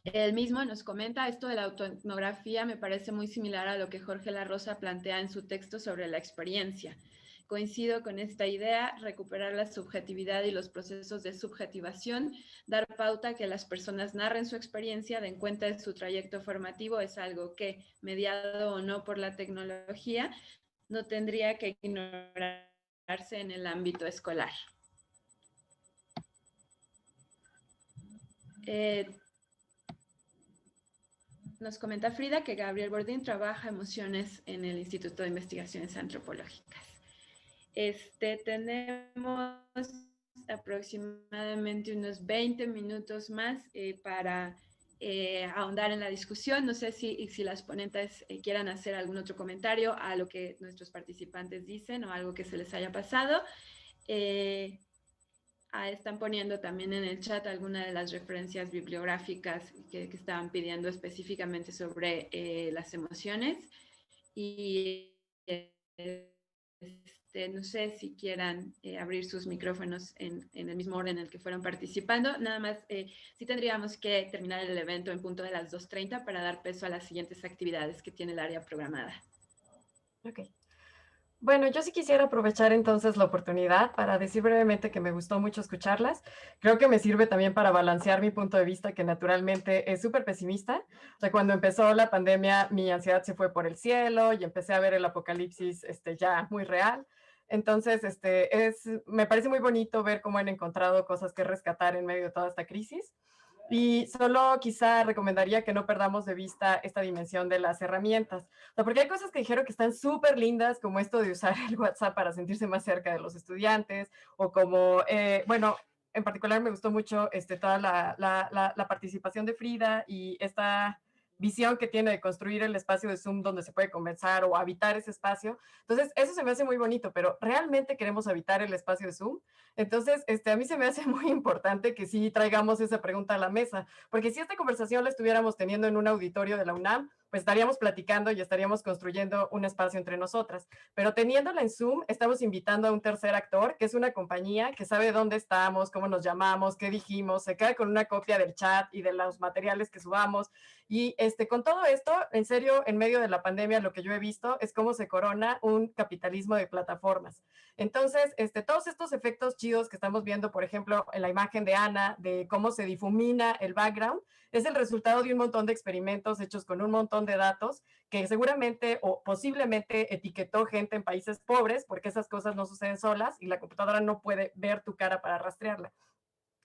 Él mismo nos comenta, esto de la autoetnografía me parece muy similar a lo que Jorge La Rosa plantea en su texto sobre la experiencia. Coincido con esta idea, recuperar la subjetividad y los procesos de subjetivación, dar pauta a que las personas narren su experiencia, den cuenta de su trayecto formativo, es algo que, mediado o no por la tecnología, no tendría que ignorarse en el ámbito escolar. Nos comenta Frida que Gabriel Bordín trabaja emociones en el Instituto de Investigaciones Antropológicas. Tenemos aproximadamente unos 20 minutos más para ahondar en la discusión. No sé si las ponentes quieran hacer algún otro comentario a lo que nuestros participantes dicen o algo que se les haya pasado. Están poniendo también en el chat algunas de las referencias bibliográficas que estaban pidiendo específicamente sobre las emociones. Y no sé si quieran abrir sus micrófonos en el mismo orden en el que fueron participando. Nada más, sí tendríamos que terminar el evento en punto de las 2:30 para dar peso a las siguientes actividades que tiene el área programada. Ok. Bueno, yo sí quisiera aprovechar entonces la oportunidad para decir brevemente que me gustó mucho escucharlas. Creo que me sirve también para balancear mi punto de vista, que naturalmente es súper pesimista. O sea, cuando empezó la pandemia, mi ansiedad se fue por el cielo y empecé a ver el apocalipsis ya muy real. Entonces, me parece muy bonito ver cómo han encontrado cosas que rescatar en medio de toda esta crisis. Y solo quizá recomendaría que no perdamos de vista esta dimensión de las herramientas. O sea, porque hay cosas que dijeron que están súper lindas, como esto de usar el WhatsApp para sentirse más cerca de los estudiantes, o como, bueno, en particular me gustó mucho toda la participación de Frida y esta visión que tiene de construir el espacio de Zoom donde se puede conversar o habitar ese espacio. Entonces, eso se me hace muy bonito, pero ¿realmente queremos habitar el espacio de Zoom? Entonces, a mí se me hace muy importante que sí traigamos esa pregunta a la mesa, porque si esta conversación la estuviéramos teniendo en un auditorio de la UNAM, pues estaríamos platicando y estaríamos construyendo un espacio entre nosotras. Pero teniéndola en Zoom, estamos invitando a un tercer actor, que es una compañía que sabe dónde estamos, cómo nos llamamos, qué dijimos, se queda con una copia del chat y de los materiales que subamos. Y con todo esto, en serio, en medio de la pandemia, lo que yo he visto es cómo se corona un capitalismo de plataformas. Entonces, todos estos efectos chidos que estamos viendo, por ejemplo, en la imagen de Ana, de cómo se difumina el background, es el resultado de un montón de experimentos hechos con un montón de datos que seguramente o posiblemente etiquetó gente en países pobres, porque esas cosas no suceden solas y la computadora no puede ver tu cara para rastrearla.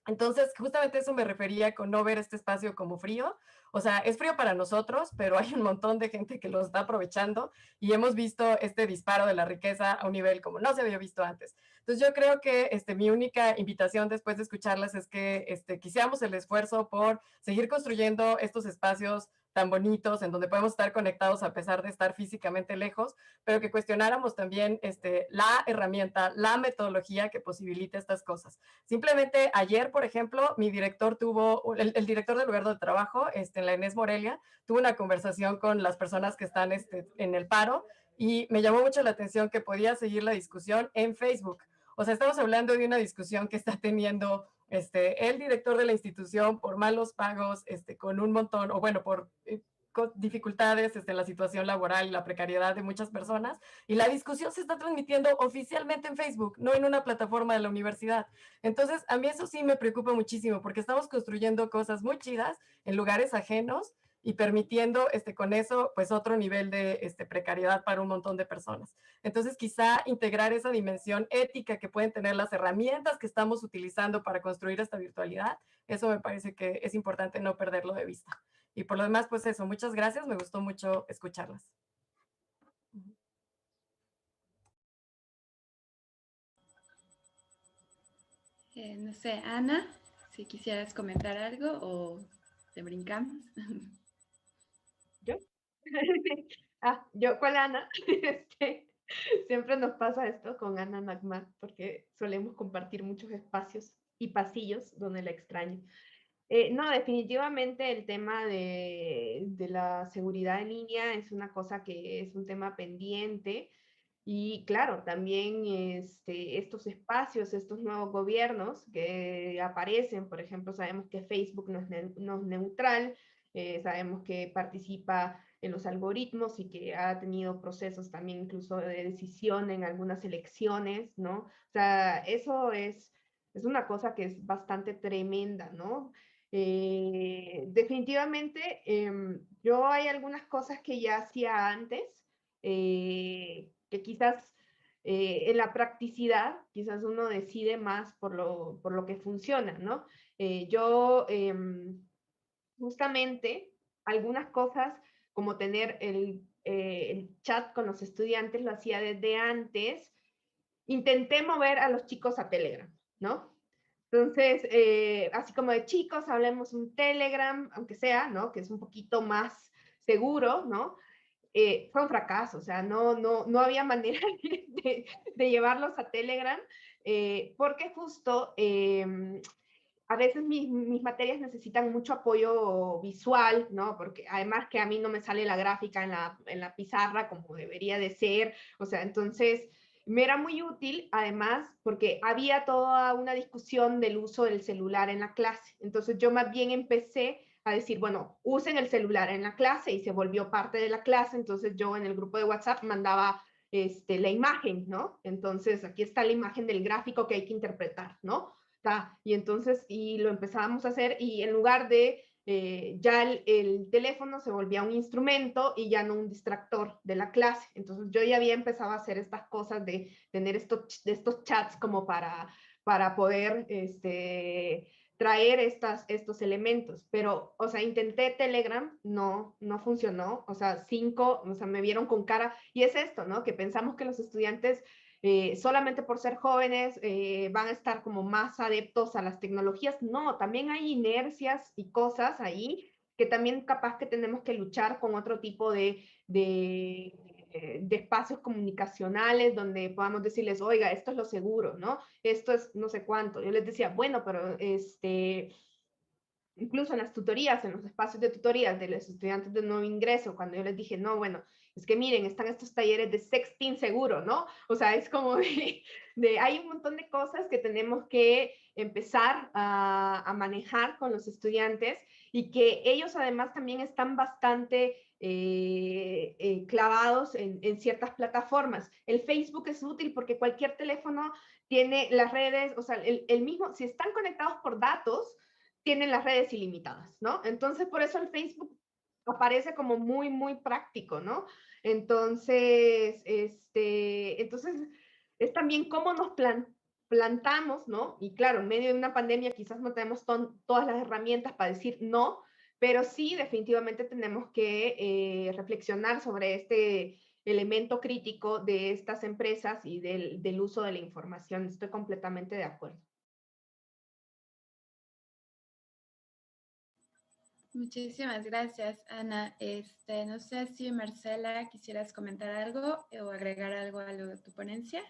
Entonces, justamente eso me refería con no ver este espacio como frío. O sea, es frío para nosotros, pero hay un montón de gente que lo está aprovechando y hemos visto este disparo de la riqueza a un nivel como no se había visto antes. Entonces, yo creo que mi única invitación después de escucharlas es que quisiéramos el esfuerzo por seguir construyendo estos espacios tan bonitos, en donde podemos estar conectados a pesar de estar físicamente lejos, pero que cuestionáramos también la herramienta, la metodología que posibilita estas cosas. Simplemente ayer, por ejemplo, mi director el director del lugar de trabajo, en la Inés Morelia, tuvo una conversación con las personas que están en el paro y me llamó mucho la atención que podía seguir la discusión en Facebook. O sea, estamos hablando de una discusión que está teniendo el director de la institución por malos pagos, con un montón, o bueno, por dificultades en la situación laboral y la precariedad de muchas personas, y la discusión se está transmitiendo oficialmente en Facebook, no en una plataforma de la universidad. Entonces, a mí eso sí me preocupa muchísimo, porque estamos construyendo cosas muy chidas en lugares ajenos, y permitiendo con eso pues otro nivel de precariedad para un montón de personas. Entonces quizá integrar esa dimensión ética que pueden tener las herramientas que estamos utilizando para construir esta virtualidad, eso me parece que es importante no perderlo de vista. Y por lo demás, pues eso, muchas gracias, me gustó mucho escucharlas. No sé, Ana, si quisieras comentar algo o te brincamos. ¿Yo? Yo con Ana. Siempre nos pasa esto con Ana Nagmat, porque solemos compartir muchos espacios y pasillos donde la extraño. No, definitivamente el tema de la seguridad en línea es una cosa que es un tema pendiente. Y claro, también estos espacios, estos nuevos gobiernos que aparecen, por ejemplo, sabemos que Facebook no es neutral, sabemos que participa en los algoritmos y que ha tenido procesos también incluso de decisión en algunas elecciones, ¿no? O sea, eso es una cosa que es bastante tremenda, ¿no? Definitivamente, yo hay algunas cosas que ya hacía antes, que quizás en la practicidad, quizás uno decide más por lo que funciona, ¿no? Yo justamente algunas cosas como tener el chat con los estudiantes lo hacía desde antes. Intenté mover a los chicos a Telegram, ¿no? Entonces, así como de chicos, hablemos un Telegram, aunque sea, ¿no? Que es un poquito más seguro, ¿no? Fue un fracaso, o sea, no había manera de llevarlos a Telegram, porque justo a veces mis materias necesitan mucho apoyo visual, ¿no? Porque además que a mí no me sale la gráfica en la pizarra como debería de ser, o sea, entonces me era muy útil, además, porque había toda una discusión del uso del celular en la clase. Entonces yo más bien empecé a decir, bueno, usen el celular en la clase y se volvió parte de la clase. Entonces yo en el grupo de WhatsApp mandaba la imagen, ¿no? Entonces aquí está la imagen del gráfico que hay que interpretar, ¿no? Y entonces, y lo empezábamos a hacer y en lugar de ya el teléfono se volvía un instrumento y ya no un distractor de la clase. Entonces yo ya había empezado a hacer estas cosas de tener estos chats como para poder traer estos elementos. Pero, o sea, intenté Telegram, no funcionó. O sea, me vieron con cara. Y es esto, ¿no? Que pensamos que los estudiantes solamente por ser jóvenes van a estar como más adeptos a las tecnologías. No, también hay inercias y cosas ahí que también capaz que tenemos que luchar con otro tipo de espacios comunicacionales donde podamos decirles, oiga, esto es lo seguro, ¿no? Esto es no sé cuánto. Yo les decía, bueno, pero incluso en las tutorías, en los espacios de tutorías de los estudiantes de nuevo ingreso, cuando yo les dije, no, bueno, es que miren, están estos talleres de sexting seguro, ¿no? O sea, es como hay un montón de cosas que tenemos que empezar a manejar con los estudiantes y que ellos además también están bastante clavados en ciertas plataformas. El Facebook es útil porque cualquier teléfono tiene las redes, o sea, el mismo, si están conectados por datos, tienen las redes ilimitadas, ¿no? Entonces, por eso el Facebook aparece como muy, muy práctico, ¿no? Entonces, entonces es también cómo nos plantamos, ¿no? Y claro, en medio de una pandemia quizás no tenemos todas las herramientas para decir no, pero sí definitivamente tenemos que reflexionar sobre este elemento crítico de estas empresas y del uso de la información. Estoy completamente de acuerdo. Muchísimas gracias, Ana. No sé si Marcela quisieras comentar algo o agregar algo a tu ponencia.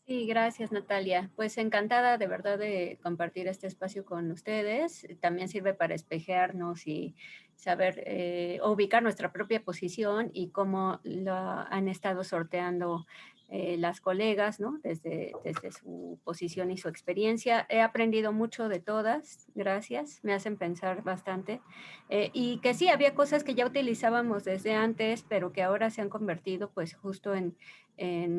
Sí, gracias, Natalia. Pues encantada de verdad de compartir este espacio con ustedes. También sirve para espejearnos y saber ubicar nuestra propia posición y cómo lo han estado sorteando las colegas, ¿no? Desde su posición y su experiencia. He aprendido mucho de todas, gracias, me hacen pensar bastante. Y que sí, había cosas que ya utilizábamos desde antes, pero que ahora se han convertido pues justo en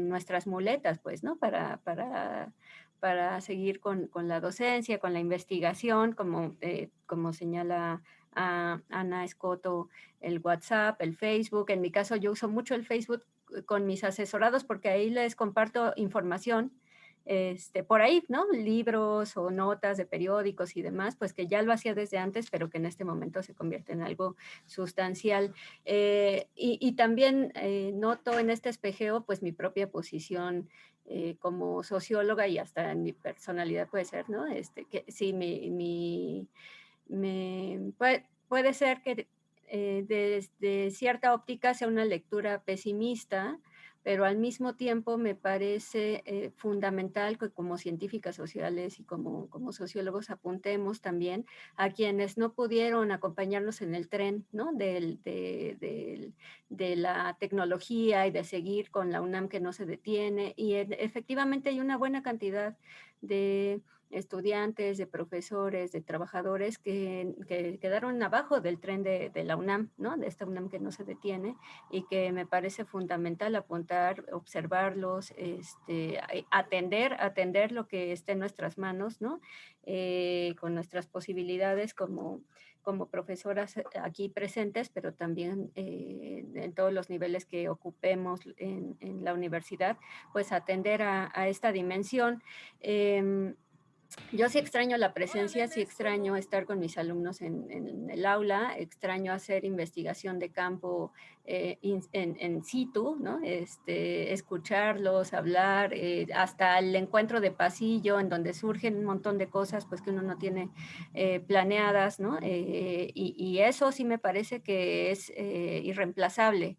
nuestras muletas, pues, ¿no? Para para seguir con la docencia, con la investigación, como señala a Ana Escoto, el WhatsApp, el Facebook. En mi caso yo uso mucho el Facebook con mis asesorados porque ahí les comparto información por ahí, ¿no? Libros o notas de periódicos y demás, pues que ya lo hacía desde antes, pero que en este momento se convierte en algo sustancial. Y también noto en este espejeo, pues mi propia posición como socióloga y hasta en mi personalidad puede ser, ¿no? Que sí, puede ser que desde cierta óptica sea una lectura pesimista, pero al mismo tiempo me parece fundamental que como científicas sociales y como sociólogos apuntemos también a quienes no pudieron acompañarnos en el tren, ¿no? De la tecnología y de seguir con la UNAM que no se detiene. Y efectivamente hay una buena cantidad de estudiantes, de profesores, de trabajadores que quedaron abajo del tren de la UNAM, ¿no? De esta UNAM que no se detiene y que me parece fundamental apuntar, observarlos, atender lo que esté en nuestras manos, ¿no? Con nuestras posibilidades como profesoras aquí presentes, pero también en todos los niveles que ocupemos en la universidad, pues atender a esta dimensión. Yo sí extraño la presencia, sí extraño estar con mis alumnos en el aula, extraño hacer investigación de campo en situ, ¿no? Escucharlos, hablar, hasta el encuentro de pasillo en donde surgen un montón de cosas pues que uno no tiene planeadas, ¿no? Y eso sí me parece que es irreemplazable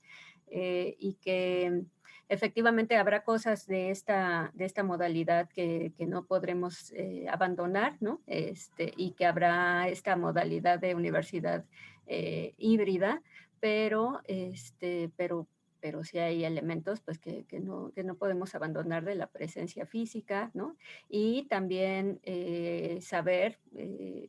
y que efectivamente habrá cosas de esta modalidad que no podremos abandonar, ¿no? Y que habrá esta modalidad de universidad híbrida, pero, pero sí hay elementos pues, que no podemos abandonar de la presencia física, ¿no? Y también saber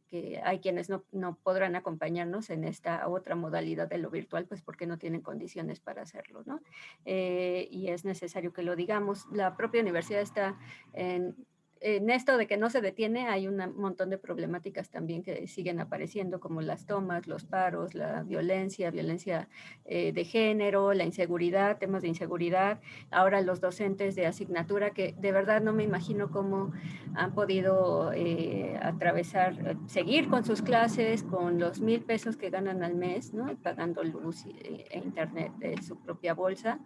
que hay quienes no podrán acompañarnos en esta otra modalidad de lo virtual, pues porque no tienen condiciones para hacerlo, ¿no? Y es necesario que lo digamos. La propia universidad está en esto de que no se detiene. Hay un montón de problemáticas también que siguen apareciendo, como las tomas, los paros, la violencia de género, la inseguridad, temas de inseguridad. Ahora los docentes de asignatura, que de verdad no me imagino cómo han podido seguir con sus clases con los 1,000 pesos que ganan al mes, ¿no? Pagando luz e internet de su propia bolsa.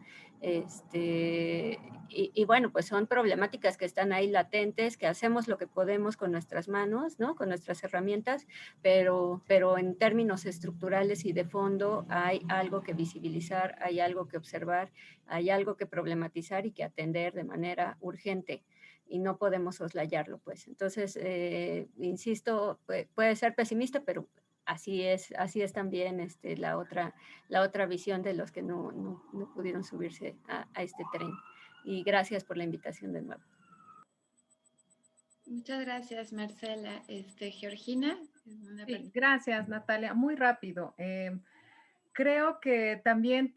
Y bueno, pues son problemáticas que están ahí latentes, que hacemos lo que podemos con nuestras manos, ¿no? Con nuestras herramientas, pero en términos estructurales y de fondo hay algo que visibilizar, hay algo que observar, hay algo que problematizar y que atender de manera urgente y no podemos soslayarlo, pues. Entonces, insisto, puede ser pesimista, pero así es también la otra visión de los que no pudieron subirse a este tren. Y gracias por la invitación de nuevo. Muchas gracias, Marcela. Georgina. Sí, gracias, Natalia. Muy rápido. Creo que también,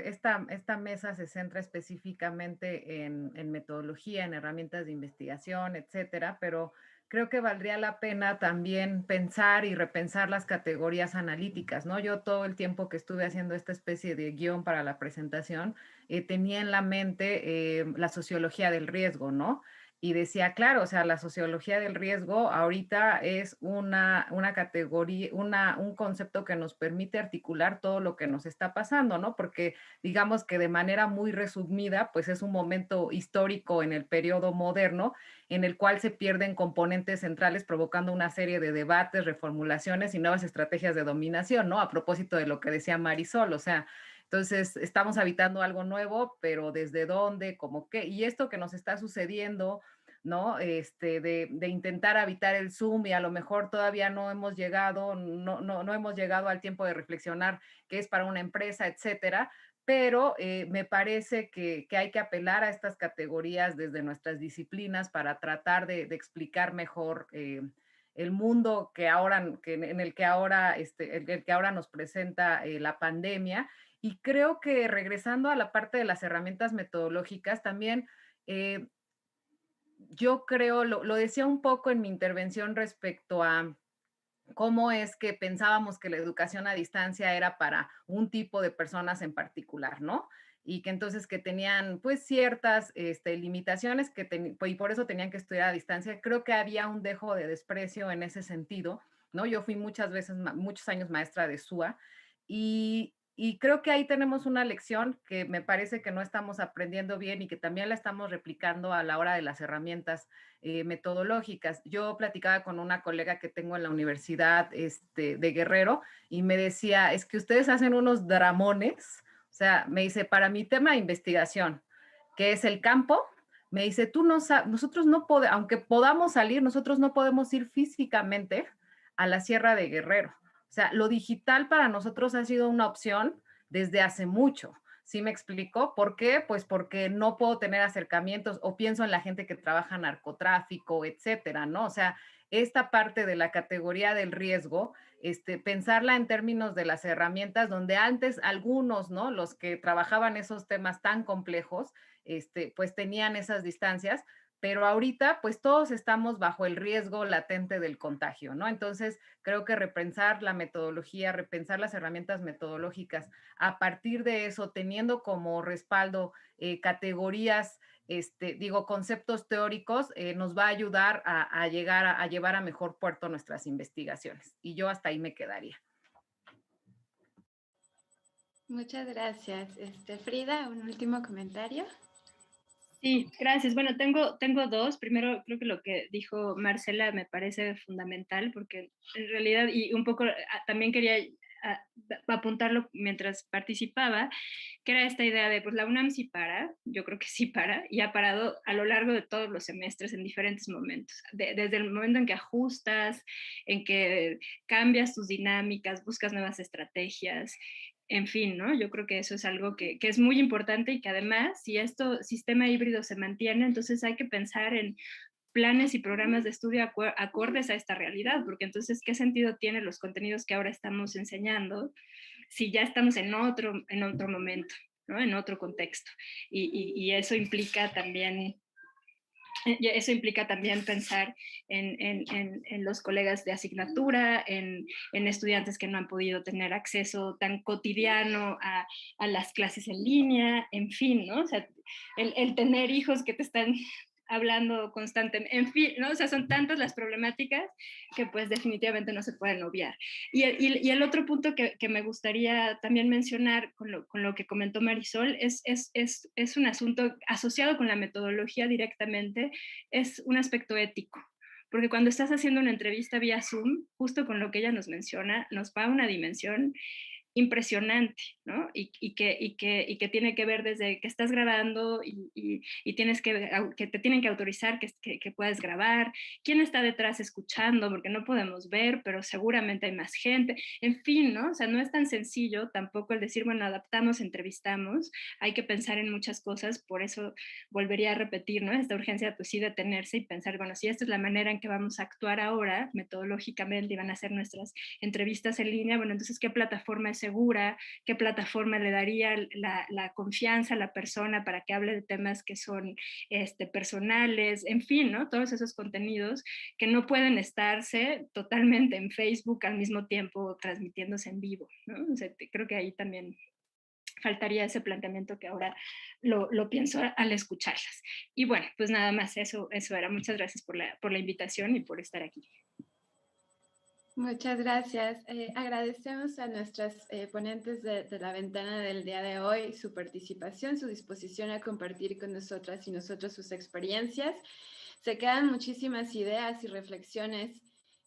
esta mesa se centra específicamente en metodología, en herramientas de investigación, etcétera, pero creo que valdría la pena también pensar y repensar las categorías analíticas, ¿no? Yo todo el tiempo que estuve haciendo esta especie de guión para la presentación, tenía en la mente la sociología del riesgo, ¿no? Y decía, claro, o sea, la sociología del riesgo ahorita es una categoría, un concepto que nos permite articular todo lo que nos está pasando, ¿no? Porque digamos que de manera muy resumida, pues es un momento histórico en el periodo moderno en el cual se pierden componentes centrales provocando una serie de debates, reformulaciones y nuevas estrategias de dominación, ¿no? A propósito de lo que decía Marisol, o sea, entonces, estamos habitando algo nuevo, pero ¿desde dónde? ¿Cómo qué? Y esto que nos está sucediendo, ¿no? De intentar habitar el Zoom y a lo mejor todavía no hemos llegado, no hemos llegado al tiempo de reflexionar qué es para una empresa, etcétera, pero me parece que hay que apelar a estas categorías desde nuestras disciplinas para tratar de explicar mejor el mundo en el que ahora nos presenta la pandemia. Y creo que regresando a la parte de las herramientas metodológicas, también yo creo, lo decía un poco en mi intervención respecto a cómo es que pensábamos que la educación a distancia era para un tipo de personas en particular, ¿no? Y que entonces que tenían pues ciertas limitaciones y por eso tenían que estudiar a distancia. Creo que había un dejo de desprecio en ese sentido, ¿no? Yo fui muchas veces, muchos años maestra de SUA y creo que ahí tenemos una lección que me parece que no estamos aprendiendo bien y que también la estamos replicando a la hora de las herramientas metodológicas. Yo platicaba con una colega que tengo en la Universidad de Guerrero y me decía, es que ustedes hacen unos dramones, o sea, me dice, para mi tema de investigación, que es el campo, me dice, tú no sabes, nosotros no podemos, aunque podamos salir, nosotros no podemos ir físicamente a la Sierra de Guerrero. O sea, lo digital para nosotros ha sido una opción desde hace mucho. ¿Sí me explicó? ¿Por qué? Pues porque no puedo tener acercamientos o pienso en la gente que trabaja narcotráfico, etcétera, ¿no? O sea, esta parte de la categoría del riesgo, pensarla en términos de las herramientas donde antes algunos, ¿no? Los que trabajaban esos temas tan complejos, pues tenían esas distancias, pero ahorita pues todos estamos bajo el riesgo latente del contagio, ¿no? Entonces creo que repensar la metodología, repensar las herramientas metodológicas a partir de eso, teniendo como respaldo categorías, conceptos teóricos, nos va a ayudar a llegar a llevar a mejor puerto nuestras investigaciones. Y yo hasta ahí me quedaría. Muchas gracias. Frida, un último comentario. Sí, gracias. Bueno, tengo dos. Primero, creo que lo que dijo Marcela me parece fundamental porque en realidad, y un poco también quería apuntarlo mientras participaba, que era esta idea de, pues la UNAM sí para, yo creo que sí para, y ha parado a lo largo de todos los semestres en diferentes momentos, desde el momento en que ajustas, en que cambias tus dinámicas, buscas nuevas estrategias, en fin, ¿no? Yo creo que eso es algo que es muy importante y que además, si este sistema híbrido se mantiene, entonces hay que pensar en planes y programas de estudio acordes a esta realidad, porque entonces, ¿qué sentido tienen los contenidos que ahora estamos enseñando si ya estamos en otro momento, ¿no? En otro contexto? Y eso implica también pensar en los colegas de asignatura, en estudiantes que no han podido tener acceso tan cotidiano a las clases en línea, en fin, ¿no? O sea, el tener hijos que te están hablando constantemente, en fin, ¿no? O sea, son tantas las problemáticas que pues definitivamente no se pueden obviar. Y el otro punto que me gustaría también mencionar con lo que comentó Marisol es un asunto asociado con la metodología directamente, es un aspecto ético. Porque cuando estás haciendo una entrevista vía Zoom, justo con lo que ella nos menciona, nos va a una dimensión impresionante, ¿no? Y que tiene que ver desde que estás grabando y tienes que te tienen que autorizar que puedas grabar, quién está detrás escuchando, porque no podemos ver, pero seguramente hay más gente, en fin, ¿no? O sea, no es tan sencillo tampoco el decir, bueno, adaptamos, entrevistamos, hay que pensar en muchas cosas, por eso volvería a repetir, ¿no? Esta urgencia, pues sí, detenerse y pensar, bueno, si esta es la manera en que vamos a actuar ahora, metodológicamente, y van a hacer nuestras entrevistas en línea, bueno, entonces, ¿qué plataforma es segura? ¿Qué plataforma le daría la confianza a la persona para que hable de temas que son personales? En fin, ¿no? Todos esos contenidos que no pueden estarse totalmente en Facebook al mismo tiempo transmitiéndose en vivo, ¿no? O sea, creo que ahí también faltaría ese planteamiento que ahora lo pienso al escucharlas. Y bueno, pues nada más, eso era. Muchas gracias por la invitación y por estar aquí. Muchas gracias. Agradecemos a nuestras ponentes de la ventana del día de hoy su participación, su disposición a compartir con nosotras y nosotros sus experiencias. Se quedan muchísimas ideas y reflexiones,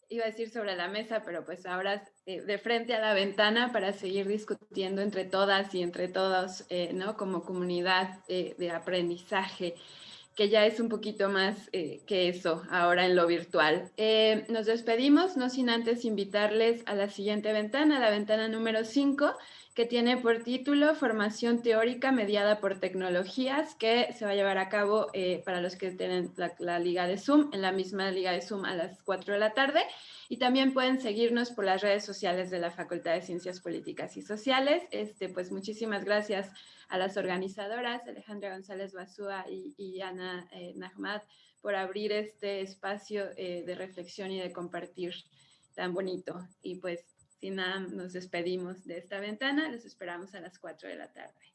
iba a decir sobre la mesa, pero pues ahora de frente a la ventana para seguir discutiendo entre todas y entre todos, ¿no? Como comunidad de aprendizaje, que ya es un poquito más que eso ahora en lo virtual. Nos despedimos, no sin antes invitarles a la siguiente ventana, la ventana número 5, que tiene por título Formación Teórica Mediada por Tecnologías, que se va a llevar a cabo para los que tienen la liga de Zoom, en la misma liga de Zoom a las 4 de la tarde. Y también pueden seguirnos por las redes sociales de la Facultad de Ciencias Políticas y Sociales. Pues muchísimas gracias a las organizadoras, Alejandra González Basúa y Ana Nahmad, por abrir este espacio de reflexión y de compartir tan bonito. Y pues, sin nada, nos despedimos de esta ventana. Los esperamos a las 4 de la tarde.